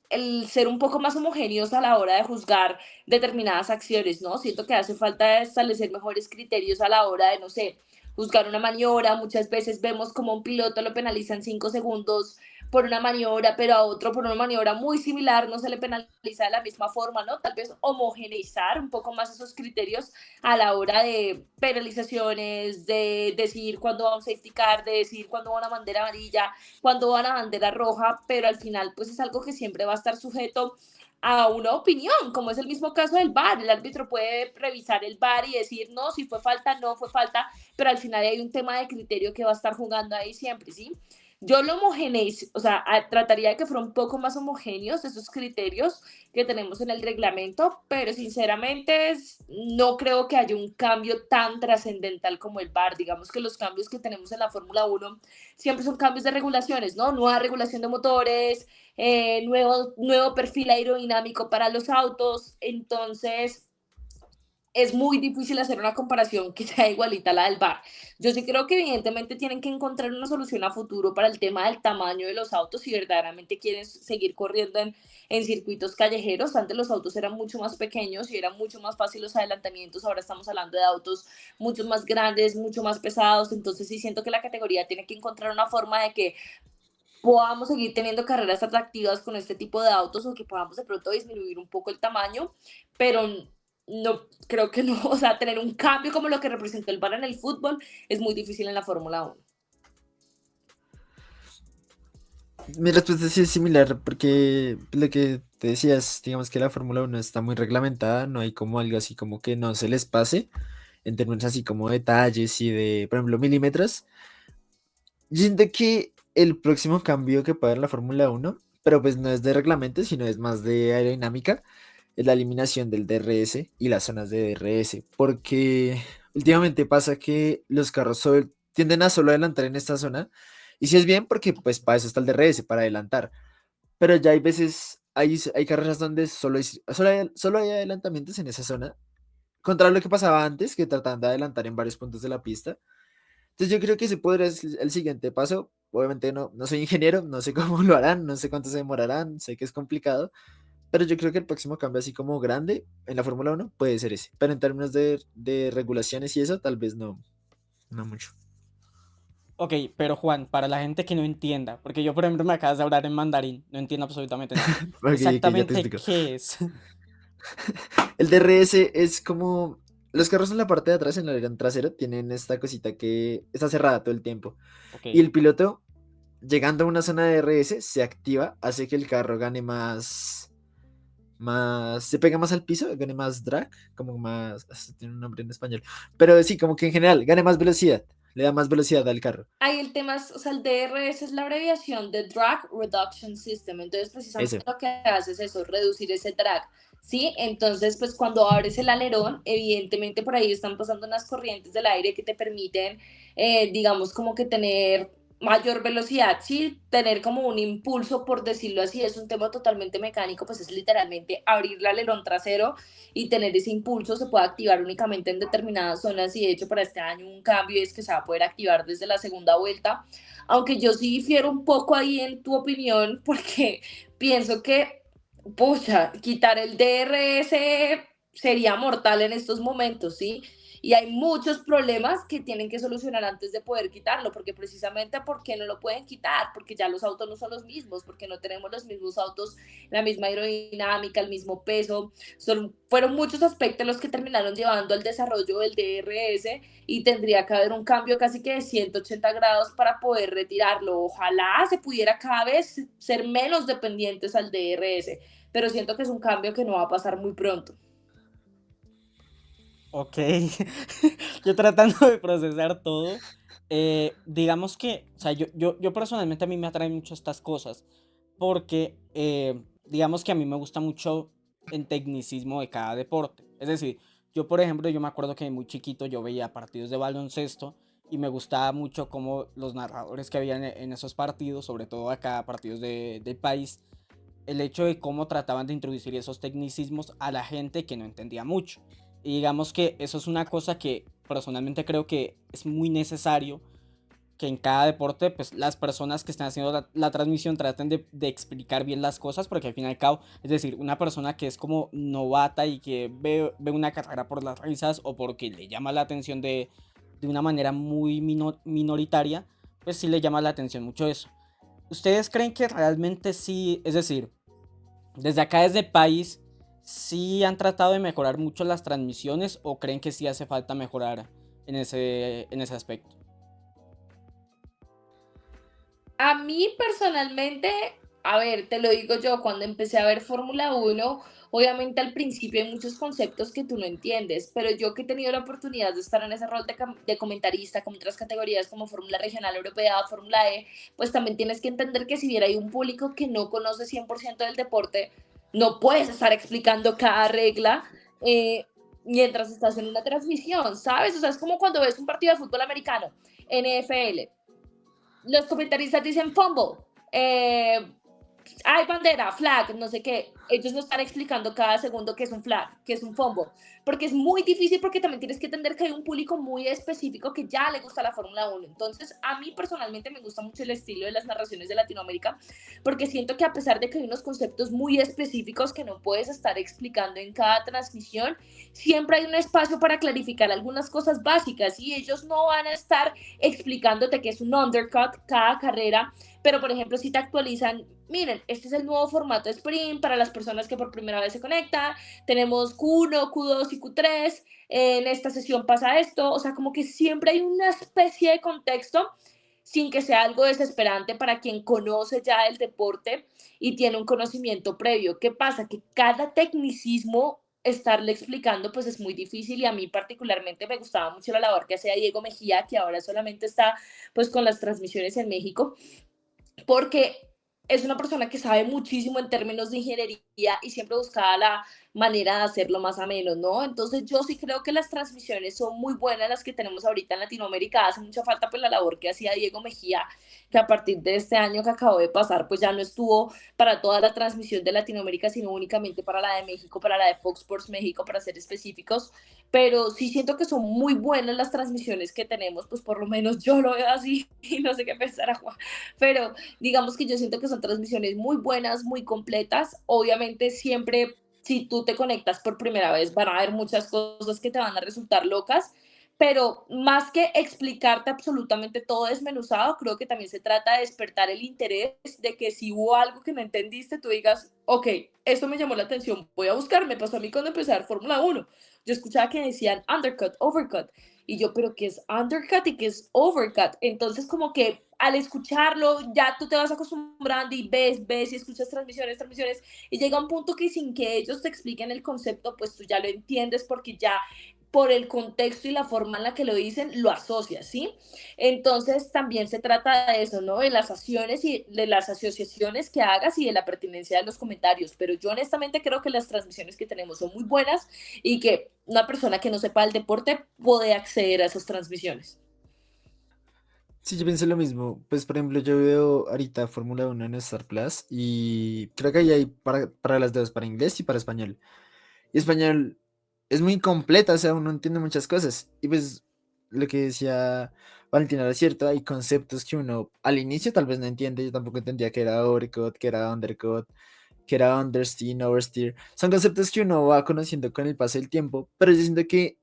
el ser un poco más homogéneos a la hora de juzgar determinadas acciones, ¿no? Siento que hace falta establecer mejores criterios a la hora de, no sé, juzgar una maniobra. Muchas veces vemos como un piloto lo penalizan 5 segundos por una maniobra, pero a otro por una maniobra muy similar no se le penaliza de la misma forma, ¿no? Tal vez homogeneizar un poco más esos criterios a la hora de penalizaciones, de decidir cuándo va un safety car, de decidir cuándo va una bandera amarilla, cuándo va una bandera roja, pero al final pues es algo que siempre va a estar sujeto a una opinión, como es el mismo caso del VAR. El árbitro puede revisar el VAR y decir, no, si fue falta, no fue falta, pero al final hay un tema de criterio que va a estar jugando ahí siempre, ¿sí? Yo lo homogeneiz, o sea, trataría de que fueran un poco más homogéneos esos criterios que tenemos en el reglamento, pero sinceramente no creo que haya un cambio tan trascendental como el VAR. Digamos que los cambios que tenemos en la Fórmula 1 siempre son cambios de regulaciones, ¿no? Nueva regulación de motores, nuevo perfil aerodinámico para los autos, entonces es muy difícil hacer una comparación que sea igualita a la del VAR. Yo sí creo que evidentemente tienen que encontrar una solución a futuro para el tema del tamaño de los autos si verdaderamente quieren seguir corriendo en circuitos callejeros. Antes los autos eran mucho más pequeños y eran mucho más fáciles los adelantamientos. Ahora estamos hablando de autos mucho más grandes, mucho más pesados. Entonces sí siento que la categoría tiene que encontrar una forma de que podamos seguir teniendo carreras atractivas con este tipo de autos o que podamos de pronto disminuir un poco el tamaño, pero no, creo que no, o sea, tener un cambio como lo que representó el VAR en el fútbol es muy difícil en la Fórmula 1. Mi respuesta sí es similar, porque lo que te decías, digamos que la Fórmula 1 está muy reglamentada, no hay como algo así como que no se les pase, en términos así como detalles y de, por ejemplo, milímetros. Yo siento que el próximo cambio que puede haber en la Fórmula 1, pero pues no es de reglamento, sino es más de aerodinámica, es la eliminación del DRS y las zonas de DRS, porque últimamente pasa que los carros tienden a solo adelantar en esta zona, y si es bien porque pues para eso está el DRS, para adelantar, pero ya hay veces, hay carreras donde solo hay adelantamientos en esa zona, contra lo que pasaba antes, que trataban de adelantar en varios puntos de la pista. Entonces yo creo que ese podría ser el siguiente paso. Obviamente no soy ingeniero, no sé cómo lo harán, no sé cuánto se demorarán, sé que es complicado, pero yo creo que el próximo cambio así como grande en la Fórmula 1 puede ser ese. Pero en términos de regulaciones y eso, tal vez no mucho. Ok, pero Juan, para la gente que no entienda, porque yo por ejemplo me acabas de hablar en mandarín, no entiendo absolutamente nada. Ok, ok, ya te Exactamente, explico. ¿qué es? El DRS es como... Los carros en la parte de atrás, en el alerón trasero, tienen esta cosita que está cerrada todo el tiempo. Ok, Y el piloto, llegando a una zona de DRS, se activa, hace que el carro gane se pega más al piso, gane más drag, como más, tiene un nombre en español, pero sí, como que en general, gane más velocidad, le da más velocidad al carro. Ahí el tema es, o sea, el DRS es la abreviación de Drag Reduction System, entonces precisamente Eso. lo que hace es eso, reducir ese drag, ¿sí? Entonces, pues cuando abres el alerón, evidentemente por ahí están pasando unas corrientes del aire que te permiten, digamos, como que tener mayor velocidad, ¿sí? Tener como un impulso, por decirlo así, es un tema totalmente mecánico, pues es literalmente abrir el alerón trasero y tener ese impulso se puede activar únicamente en determinadas zonas y de hecho para este año un cambio es que se va a poder activar desde la segunda vuelta, aunque yo sí difiero un poco ahí en tu opinión porque pienso que, pucha, quitar el DRS sería mortal en estos momentos, ¿sí? Y hay muchos problemas que tienen que solucionar antes de poder quitarlo, porque precisamente porque no lo pueden quitar, porque ya los autos no son los mismos, porque no tenemos los mismos autos, la misma aerodinámica, el mismo peso, fueron muchos aspectos los que terminaron llevando al desarrollo del DRS y tendría que haber un cambio casi que de 180 grados para poder retirarlo. Ojalá se pudiera cada vez ser menos dependientes al DRS, pero siento que es un cambio que no va a pasar muy pronto. ok. Yo tratando de procesar todo. Digamos que, o sea, yo personalmente a mí me atraen mucho estas cosas, porque digamos que a mí me gusta mucho el tecnicismo de cada deporte. Es decir, yo por ejemplo, yo me acuerdo que muy chiquito yo veía partidos de baloncesto y me gustaba mucho cómo los narradores que habían en esos partidos, sobre todo acá partidos del país, el hecho de cómo trataban de introducir esos tecnicismos a la gente que no entendía mucho. Y digamos que eso es una cosa que personalmente creo que es muy necesario que en cada deporte pues las personas que están haciendo la transmisión traten de explicar bien las cosas, porque al fin y al cabo, es decir, una persona que es como novata y que ve una carrera por las risas o porque le llama la atención de una manera muy minoritaria, pues sí le llama la atención mucho eso. ¿Ustedes creen que realmente sí, es decir, desde acá, desde el país, sí han tratado de mejorar mucho las transmisiones o creen que sí hace falta mejorar en ese aspecto? A mí personalmente, a ver, te lo digo yo, cuando empecé a ver Fórmula Uno, obviamente al principio hay muchos conceptos que tú no entiendes, pero yo que he tenido la oportunidad de estar en ese rol de comentarista con otras categorías como Fórmula Regional Europea, Fórmula E, pues también tienes que entender que si bien hay un público que no conoce 100% del deporte, no puedes estar explicando cada regla mientras estás en una transmisión, ¿sabes? O sea, es como cuando ves un partido de fútbol americano, NFL, los comentaristas dicen fumble, hay bandera, flag, no sé qué. Ellos no están explicando cada segundo qué es un flag, qué es un fumble, porque es muy difícil porque también tienes que entender que hay un público muy específico que ya le gusta la Fórmula Uno. Entonces, a mí personalmente me gusta mucho el estilo de las narraciones de Latinoamérica, porque siento que a pesar de que hay unos conceptos muy específicos que no puedes estar explicando en cada transmisión, siempre hay un espacio para clarificar algunas cosas básicas y ellos no van a estar explicándote que es un undercut cada carrera, pero por ejemplo si te actualizan, miren, este es el nuevo formato sprint para las personas que por primera vez se conectan, tenemos Q1, Q2 y Q3, en esta sesión pasa esto, o sea, como que siempre hay una especie de contexto sin que sea algo desesperante para quien conoce ya el deporte y tiene un conocimiento previo. ¿Qué pasa? Que cada tecnicismo estarle explicando pues es muy difícil y a mí particularmente me gustaba mucho la labor que hacía Diego Mejía, que ahora solamente está pues con las transmisiones en México, porque es una persona que sabe muchísimo en términos de ingeniería y siempre buscaba la manera de hacerlo más ameno, ¿no? Entonces yo sí creo que las transmisiones son muy buenas las que tenemos ahorita en Latinoamérica, hace mucha falta pues la labor que hacía Diego Mejía, que a partir de este año que acabó de pasar pues ya no estuvo para toda la transmisión de Latinoamérica, sino únicamente para la de México, para la de Fox Sports México, para ser específicos, pero sí siento que son muy buenas las transmisiones que tenemos, pues por lo menos yo lo veo así y no sé qué pensar a Juan, pero digamos que yo siento que son transmisiones muy buenas, muy completas. Obviamente siempre si tú te conectas por primera vez van a haber muchas cosas que te van a resultar locas, pero más que explicarte absolutamente todo desmenuzado, creo que también se trata de despertar el interés de que si hubo algo que no entendiste, tú digas, ok, esto me llamó la atención, voy a buscar, me pasó a mí cuando empecé a ver Fórmula Uno. Yo escuchaba que decían undercut, overcut, y yo, pero ¿qué es undercut y qué es overcut? Entonces, como que al escucharlo, ya tú te vas acostumbrando y ves y escuchas transmisiones, y llega un punto que sin que ellos te expliquen el concepto, pues tú ya lo entiendes porque ya por el contexto y la forma en la que lo dicen, lo asocias, ¿sí? Entonces también se trata de eso, ¿no? De las acciones y de las asociaciones que hagas y de la pertinencia de los comentarios. Pero yo honestamente creo que las transmisiones que tenemos son muy buenas y que una persona que no sepa el deporte puede acceder a esas transmisiones. Sí, yo pienso lo mismo. Pues, por ejemplo, yo veo ahorita Fórmula 1 en Star Plus y creo que ahí hay para las dos, para inglés y para español. Y español es muy completa, o sea, uno entiende muchas cosas. Y pues lo que decía Valentina era cierto, hay conceptos que uno al inicio tal vez no entiende. Yo tampoco entendía que era overcut, que era undercut, que era understeer, oversteer. Son conceptos que uno va conociendo con el paso del tiempo, pero yo siento que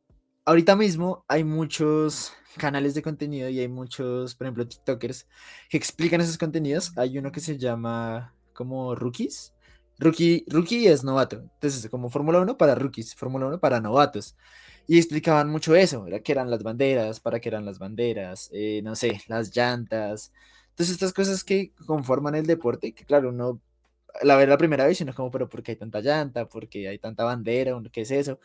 ahorita mismo hay muchos canales de contenido y hay muchos, por ejemplo, TikTokers que explican esos contenidos. Hay uno que se llama como Rookies. Rookie es novato. Entonces, como Fórmula 1 para rookies, Fórmula 1 para novatos. Y explicaban mucho eso, era que eran las banderas, para qué eran las banderas, no sé, las llantas. Entonces, estas cosas que conforman el deporte, que claro, uno la ver la primera vez y uno es como, pero ¿por qué hay tanta llanta? ¿Por qué hay tanta bandera? ¿Qué es eso?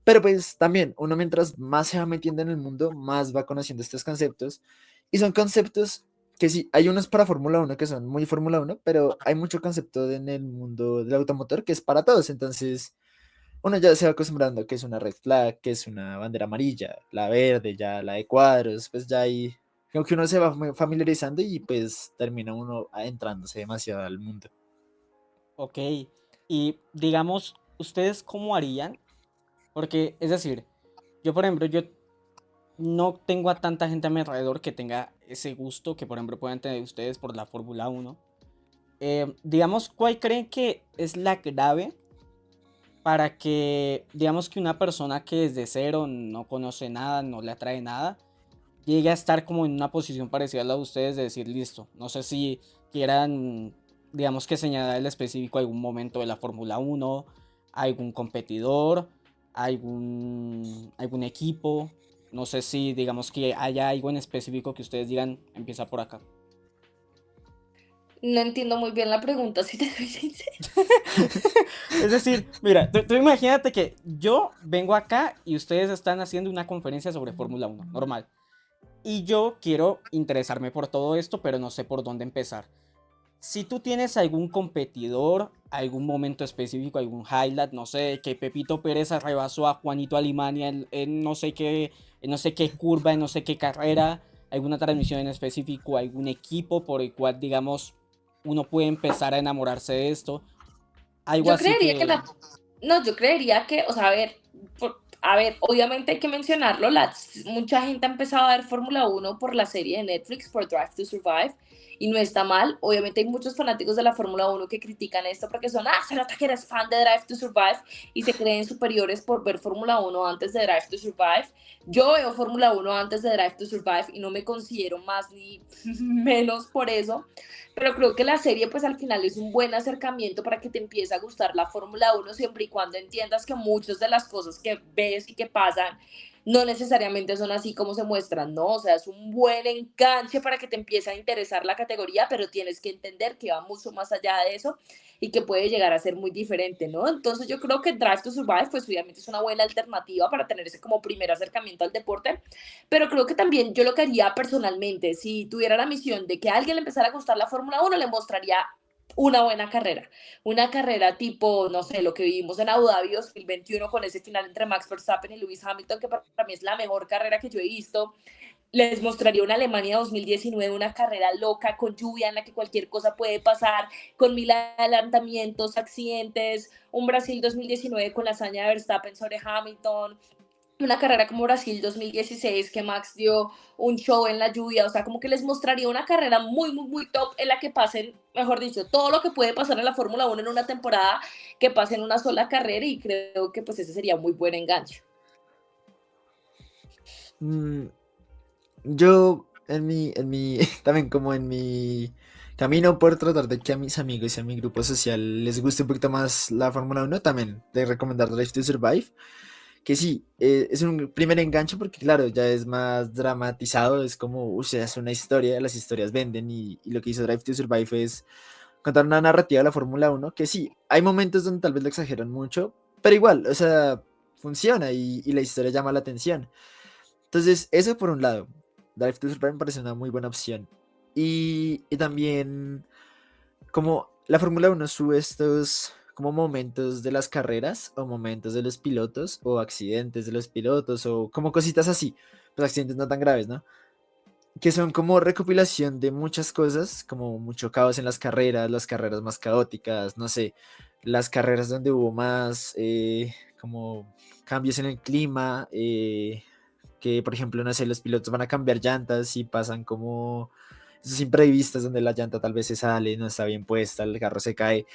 Pero pues también, uno mientras más se va metiendo en el mundo, más va conociendo estos conceptos. Y son conceptos que sí, hay unos para Fórmula 1 que son muy Fórmula 1, pero hay mucho concepto en el mundo del automotor que es para todos. Entonces, uno ya se va acostumbrando que es una red flag, que es una bandera amarilla, la verde, ya la de cuadros, pues ya ahí, creo que uno se va familiarizando y pues termina uno adentrándose demasiado al mundo. Ok, y digamos, ¿ustedes cómo harían? Porque, es decir, yo por ejemplo, yo no tengo a tanta gente a mi alrededor que tenga ese gusto que por ejemplo puedan tener ustedes por la Fórmula Uno. Digamos, ¿cuál creen que es la clave para que, digamos que una persona que desde cero no conoce nada, no le atrae nada, llegue a estar como en una posición parecida a la de ustedes de decir, listo, no sé si quieran, digamos que señalar el específico algún momento de la Fórmula 1, algún competidor, algún equipo, no sé si digamos que haya algo en específico que ustedes digan, empieza por acá. No entiendo muy bien la pregunta, si te soy sincera. Es decir, mira, tú imagínate que yo vengo acá y ustedes están haciendo una conferencia sobre Fórmula 1, normal. Y yo quiero interesarme por todo esto, pero no sé por dónde empezar. Si tú tienes algún competidor, algún momento específico, algún highlight, no sé, que Pepito Pérez arrebasó a Juanito Alimania en no sé qué curva, en no sé qué carrera, alguna transmisión en específico, algún equipo por el cual, digamos, uno puede empezar a enamorarse de esto. Algo Yo así creería que que... la... No, yo creería que, o sea, a ver, obviamente hay que mencionarlo, mucha gente ha empezado a ver Fórmula 1 por la serie de Netflix, por Drive to Survive, y no está mal. Obviamente hay muchos fanáticos de la Fórmula 1 que critican esto porque son, se nota que eres fan de Drive to Survive y se creen superiores por ver Fórmula 1 antes de Drive to Survive. Yo veo Fórmula 1 antes de Drive to Survive y no me considero más ni menos por eso, pero creo que la serie pues al final es un buen acercamiento para que te empiece a gustar la Fórmula 1 siempre y cuando entiendas que muchas de las cosas que ves y que pasan no necesariamente son así como se muestran, ¿no? O sea, es un buen enganche para que te empiece a interesar la categoría, pero tienes que entender que va mucho más allá de eso y que puede llegar a ser muy diferente, ¿no? Entonces yo creo que Drive to Survive pues obviamente es una buena alternativa para tener ese como primer acercamiento al deporte, pero creo que también yo lo que haría personalmente, si tuviera la misión de que a alguien le empezara a gustar la Fórmula 1, le mostraría una carrera tipo, no sé, lo que vivimos en Abu Dhabi 2021 con ese final entre Max Verstappen y Lewis Hamilton, que para mí es la mejor carrera que yo he visto. Les mostraría una Alemania 2019, una carrera loca con lluvia en la que cualquier cosa puede pasar, con mil adelantamientos, accidentes, un Brasil 2019 con la hazaña de Verstappen sobre Hamilton, una carrera como Brasil 2016 que Max dio un show en la lluvia, o sea, como que les mostraría una carrera muy, muy, muy top en la que pasen, mejor dicho, todo lo que puede pasar en la Fórmula 1 en una temporada, que pase en una sola carrera y creo que pues ese sería muy buen enganche. Mm, yo también como en mi camino por tratar de que a mis amigos y a mi grupo social les guste un poquito más la Fórmula 1, también de recomendar Drive to Survive, que sí, es un primer enganche porque claro, ya es más dramatizado, es como, o sea, es una historia, las historias venden y lo que hizo Drive to Survive es contar una narrativa de la Fórmula 1 que sí, hay momentos donde tal vez lo exageran mucho, pero igual, o sea, funciona y la historia llama la atención. Entonces, eso por un lado, Drive to Survive me parece una muy buena opción. Y también, como la Fórmula 1 sube estos como momentos de las carreras o momentos de los pilotos o accidentes de los pilotos o como cositas así, pues accidentes no tan graves, ¿no? Que son como recopilación de muchas cosas, como mucho caos en las carreras más caóticas, no sé, las carreras donde hubo más como cambios en el clima, que por ejemplo, no sé, los pilotos van a cambiar llantas y pasan como esos imprevistos donde la llanta tal vez se sale, no está bien puesta, el carro se cae.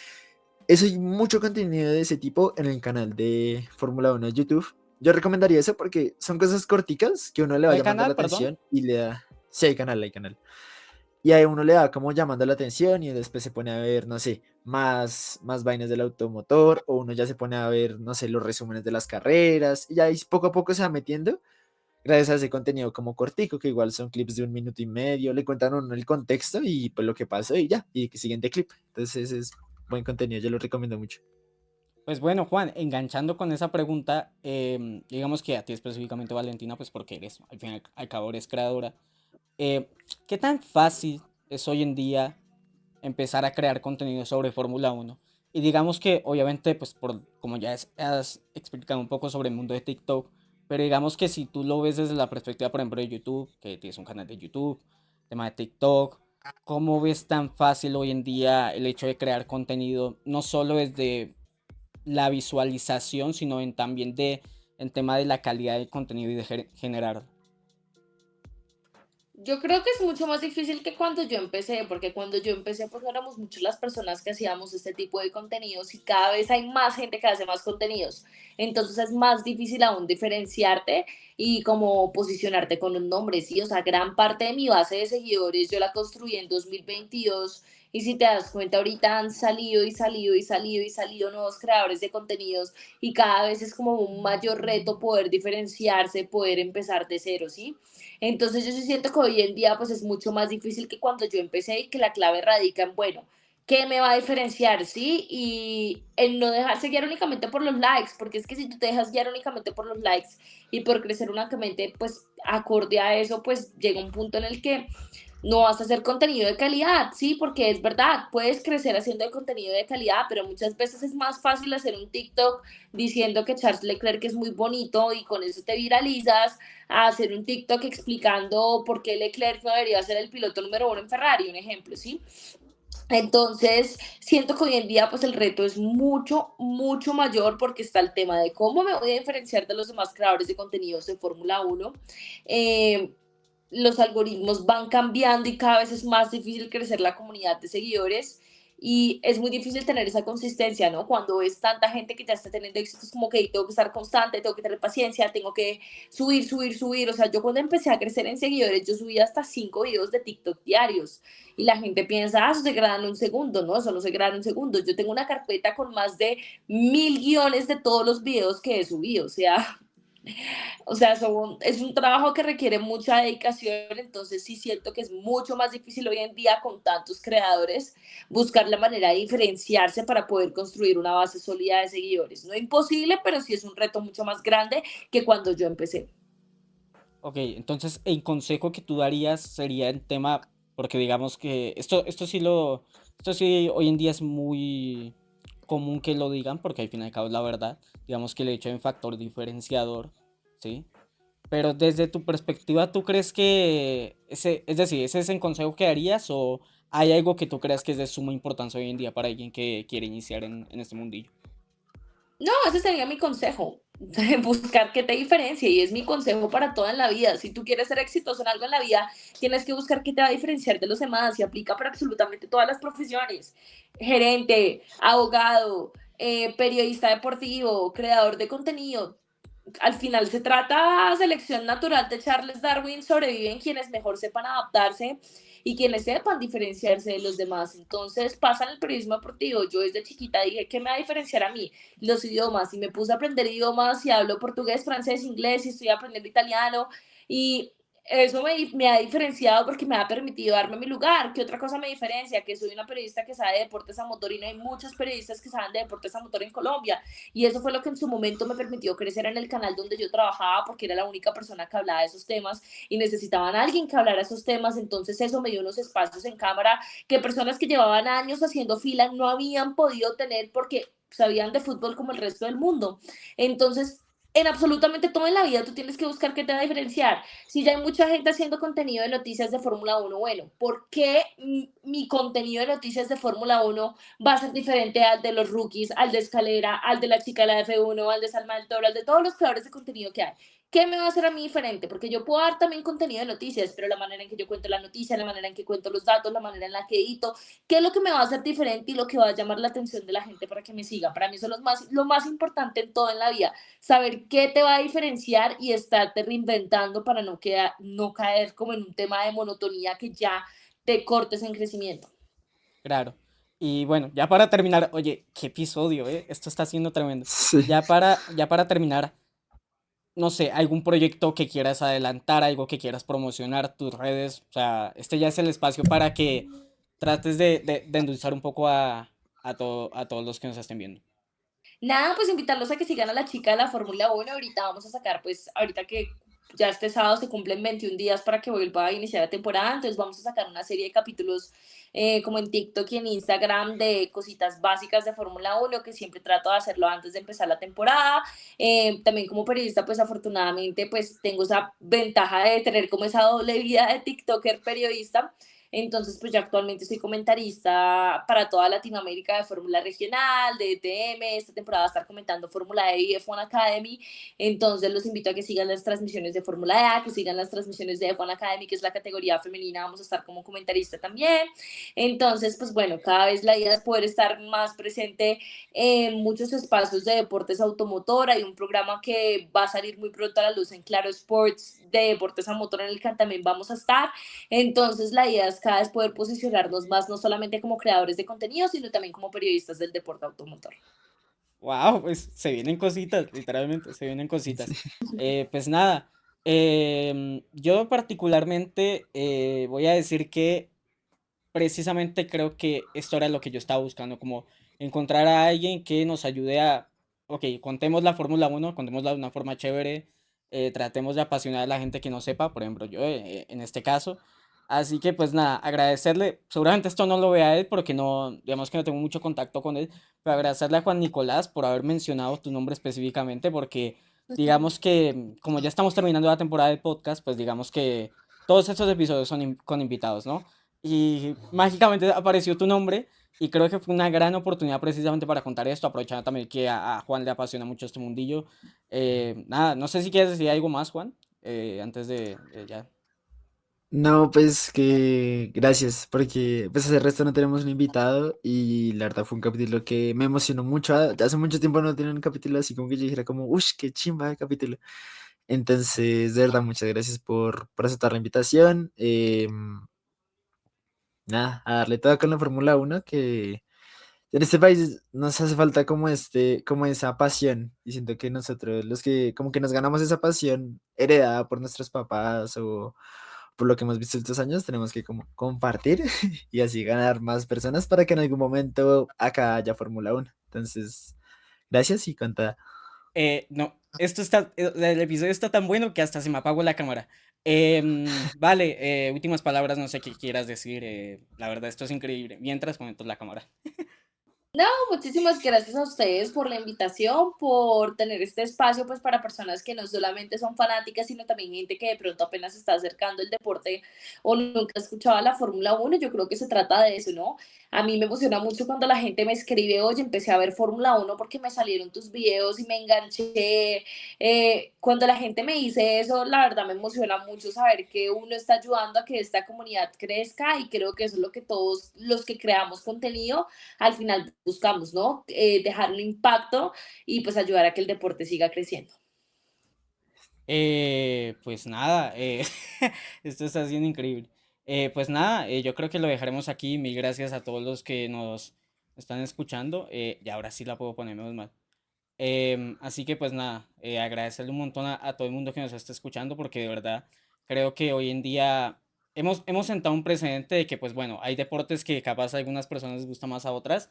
Eso hay mucho contenido de ese tipo en el canal de Fórmula 1 de YouTube. Yo recomendaría eso porque son cosas corticas que uno le va ¿Hay llamando la canal, perdón? atención y le da... Sí, hay canal, hay canal. Y a uno le da como llamando la atención y después se pone a ver, no sé, más vainas del automotor o uno ya se pone a ver, no sé, los resúmenes de las carreras y ya ahí poco a poco se va metiendo gracias a ese contenido como cortico, que igual son clips de 1 minuto y medio, le cuentan a uno el contexto y pues lo que pasó y ya, y siguiente clip. Entonces ese es buen contenido, yo lo recomiendo mucho. Pues bueno, Juan, enganchando con esa pregunta, digamos que a ti específicamente, Valentina, pues porque eres, al fin y al cabo eres creadora, eh, ¿qué tan fácil es hoy en día empezar a crear contenido sobre Fórmula 1? Y digamos que, obviamente, pues como ya has explicado un poco sobre el mundo de TikTok, pero digamos que si tú lo ves desde la perspectiva, por ejemplo, de YouTube, que tienes un canal de YouTube, tema de TikTok, ¿cómo ves tan fácil hoy en día el hecho de crear contenido, no solo desde la visualización, sino también en tema de la calidad del contenido y de generar? Yo creo que es mucho más difícil que cuando yo empecé, porque cuando yo empecé pues no éramos muchas las personas que hacíamos este tipo de contenidos y cada vez hay más gente que hace más contenidos. Entonces es más difícil aún diferenciarte y como posicionarte con un nombre, ¿sí? O sea, gran parte de mi base de seguidores yo la construí en 2022 y si te das cuenta ahorita han salido y salido y salido y salido nuevos creadores de contenidos y cada vez es como un mayor reto poder diferenciarse, poder empezar de cero, ¿sí? Entonces yo sí siento que hoy en día pues es mucho más difícil que cuando yo empecé y que la clave radica en, bueno, ¿qué me va a diferenciar, sí? Y en no dejarse guiar únicamente por los likes, porque es que si tú te dejas guiar únicamente por los likes y por crecer únicamente, pues acorde a eso, pues llega un punto en el que no vas a hacer contenido de calidad, sí, porque es verdad, puedes crecer haciendo el contenido de calidad, pero muchas veces es más fácil hacer un TikTok diciendo que Charles Leclerc es muy bonito y con eso te viralizas, a hacer un TikTok explicando por qué Leclerc no debería ser el piloto número uno en Ferrari, un ejemplo, ¿sí? Entonces, siento que hoy en día pues el reto es mucho, mucho mayor porque está el tema de cómo me voy a diferenciar de los demás creadores de contenidos de Fórmula Uno. Eh, los algoritmos van cambiando y cada vez es más difícil crecer la comunidad de seguidores y es muy difícil tener esa consistencia, ¿no? Cuando es tanta gente que ya está teniendo éxitos como que tengo que estar constante, tengo que tener paciencia, tengo que subir, subir, subir. O sea, yo cuando empecé a crecer en seguidores, yo subía hasta 5 videos de TikTok diarios y la gente piensa, ah, eso se graba en un segundo, ¿no? Eso no se graba en un segundo. Yo tengo una carpeta con más de 1000 guiones de todos los videos que he subido, o sea, es un trabajo que requiere mucha dedicación, entonces sí siento que es mucho más difícil hoy en día con tantos creadores buscar la manera de diferenciarse para poder construir una base sólida de seguidores. No imposible, pero sí es un reto mucho más grande que cuando yo empecé. Ok, entonces el consejo que tú darías sería el tema, porque digamos que esto sí hoy en día es muy común que lo digan, porque al fin y al cabo es la verdad, digamos que el hecho de un factor diferenciador, ¿sí? Pero desde tu perspectiva, ¿tú crees que es decir, ese es el consejo que darías o hay algo que tú creas que es de suma importancia hoy en día para alguien que quiere iniciar en este mundillo? No, ese sería mi consejo. Buscar qué te diferencia y es mi consejo para toda en la vida. Si tú quieres ser exitoso en algo en la vida, tienes que buscar qué te va a diferenciar de los demás y aplica para absolutamente todas las profesiones. Gerente, abogado, periodista deportivo, creador de contenido. Al final se trata de selección natural de Charles Darwin, sobreviven quienes mejor sepan adaptarse y quienes sepan diferenciarse de los demás. Entonces pasa en el periodismo deportivo. Yo desde chiquita dije, ¿qué me va a diferenciar a mí? Los idiomas. Y me puse a aprender idiomas y hablo portugués, francés, inglés y estoy aprendiendo italiano. Y eso me ha diferenciado porque me ha permitido darme mi lugar. ¿Qué otra cosa me diferencia? Que soy una periodista que sabe de deportes a motor y no hay muchos periodistas que saben de deportes a motor en Colombia. Y eso fue lo que en su momento me permitió crecer en el canal donde yo trabajaba porque era la única persona que hablaba de esos temas y necesitaban a alguien que hablara esos temas. Entonces eso me dio unos espacios en cámara que personas que llevaban años haciendo fila no habían podido tener porque sabían de fútbol como el resto del mundo. Entonces, en absolutamente todo en la vida tú tienes que buscar qué te va a diferenciar. Si ya hay mucha gente haciendo contenido de noticias de Fórmula Uno, bueno, ¿por qué mi contenido de noticias de Fórmula Uno va a ser diferente al de los rookies, al de Escalera, al de la chica de la F1, al de Salma del Toro, al de todos los creadores de contenido que hay? ¿Qué me va a hacer a mí diferente? Porque yo puedo dar también contenido de noticias, pero la manera en que yo cuento la noticia, la manera en que cuento los datos, la manera en la que edito, ¿qué es lo que me va a hacer diferente y lo que va a llamar la atención de la gente para que me siga? Para mí eso es lo más importante en todo en la vida, saber qué te va a diferenciar y estarte reinventando para no caer como en un tema de monotonía que ya te cortes en crecimiento. Claro. Y bueno, ya para terminar, oye, qué episodio, ¿eh? Esto está siendo tremendo. Sí. Ya para terminar, no sé, algún proyecto que quieras adelantar, algo que quieras promocionar, tus redes, o sea, este ya es el espacio para que trates de endulzar un poco a todos los que nos estén viendo. Nada, pues invitarlos a que sigan a la chica de la Fórmula 1. Ahorita vamos a sacar, pues, ahorita que ya este sábado se cumplen 21 días para que vuelva a iniciar la temporada, entonces vamos a sacar una serie de capítulos como en TikTok y en Instagram de cositas básicas de Fórmula 1 que siempre trato de hacerlo antes de empezar la temporada. También como periodista, pues afortunadamente, pues tengo esa ventaja de tener como esa doble vida de TikToker periodista. Entonces, pues yo actualmente soy comentarista para toda Latinoamérica de Fórmula Regional, de ETM. Esta temporada va a estar comentando Fórmula E y F1 Academy. Entonces, los invito a que sigan las transmisiones de Fórmula E, que sigan las transmisiones de F1 Academy, que es la categoría femenina. Vamos a estar como comentarista también. Entonces, pues bueno, cada vez la idea es poder estar más presente en muchos espacios de deportes automotor. Hay un programa que va a salir muy pronto a la luz en Claro Sports de deportes a motor en el que también vamos a estar. Entonces, la idea es cada vez poder posicionarnos más, no solamente como creadores de contenido, sino también como periodistas del deporte automotor. Wow, pues se vienen cositas, literalmente, se vienen cositas. Sí. Pues nada, yo particularmente voy a decir que precisamente creo que esto era lo que yo estaba buscando, como encontrar a alguien que nos ayude a, ok, contemos la Fórmula 1, contémosla de una forma chévere, tratemos de apasionar a la gente que no sepa, por ejemplo, yo en este caso. Así que pues nada, agradecerle, seguramente esto no lo vea él porque no, digamos que no tengo mucho contacto con él, pero agradecerle a Juan Nicolás por haber mencionado tu nombre específicamente porque digamos que como ya estamos terminando la temporada del podcast, pues digamos que todos estos episodios son con invitados, ¿no? Y mágicamente apareció tu nombre y creo que fue una gran oportunidad precisamente para contar esto, aprovechando también que a Juan le apasiona mucho este mundillo. Nada, no sé si quieres decir algo más, Juan, antes de ya. No, pues que gracias, porque pues hace resto no tenemos un invitado y la verdad fue un capítulo que me emocionó mucho. Hace mucho tiempo no tenía un capítulo así como que yo dijera como, uff, qué chimba de capítulo. Entonces, de verdad, muchas gracias por aceptar la invitación. Nada, a darle todo con la Fórmula 1 que en este país nos hace falta como como esa pasión. Y siento que nosotros, los que como que nos ganamos esa pasión heredada por nuestros papás o por lo que hemos visto estos años, tenemos que como compartir y así ganar más personas para que en algún momento acá haya Fórmula 1. Entonces, gracias y contada. No, esto está, el episodio está tan bueno que hasta se me apagó la cámara. Vale, últimas palabras, no sé qué quieras decir. La verdad, esto es increíble. Mientras conecto la cámara. No, muchísimas gracias a ustedes por la invitación, por tener este espacio pues para personas que no solamente son fanáticas, sino también gente que de pronto apenas se está acercando al deporte o nunca ha escuchado la Fórmula 1. Yo creo que se trata de eso, ¿no? A mí me emociona mucho cuando la gente me escribe, oye, empecé a ver Fórmula 1 porque me salieron tus videos y me enganché. Cuando la gente me dice eso, la verdad me emociona mucho saber que uno está ayudando a que esta comunidad crezca y creo que eso es lo que todos los que creamos contenido al final buscamos, ¿no? Dejar un impacto y pues ayudar a que el deporte siga creciendo. Pues nada, esto está siendo increíble. Pues nada, yo creo que lo dejaremos aquí. Mil gracias a todos los que nos están escuchando. Y ahora sí la puedo poner menos mal. Así que pues nada, agradecerle un montón a todo el mundo que nos está escuchando porque de verdad creo que hoy en día hemos sentado un precedente de que pues bueno, hay deportes que capaz a algunas personas les gusta más a otras,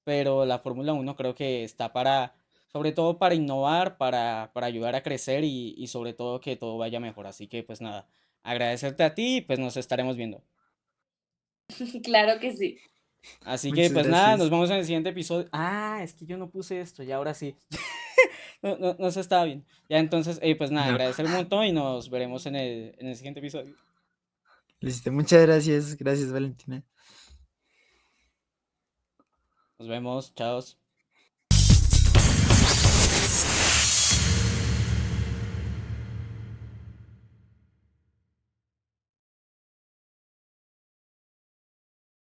pero la Fórmula 1 creo que está para, sobre todo para innovar, para ayudar a crecer y sobre todo que todo vaya mejor. Así que pues nada, agradecerte a ti y pues nos estaremos viendo. Claro que sí. Así que Muchas pues nada, nos gracias. vemos en el siguiente episodio. Ah, es que yo no puse esto, y ahora sí. No, no, no se estaba bien. Ya entonces, pues nada, No, agradecer un montón y nos veremos en el siguiente episodio. listo. Muchas gracias. Gracias, Valentina. Nos vemos, chao.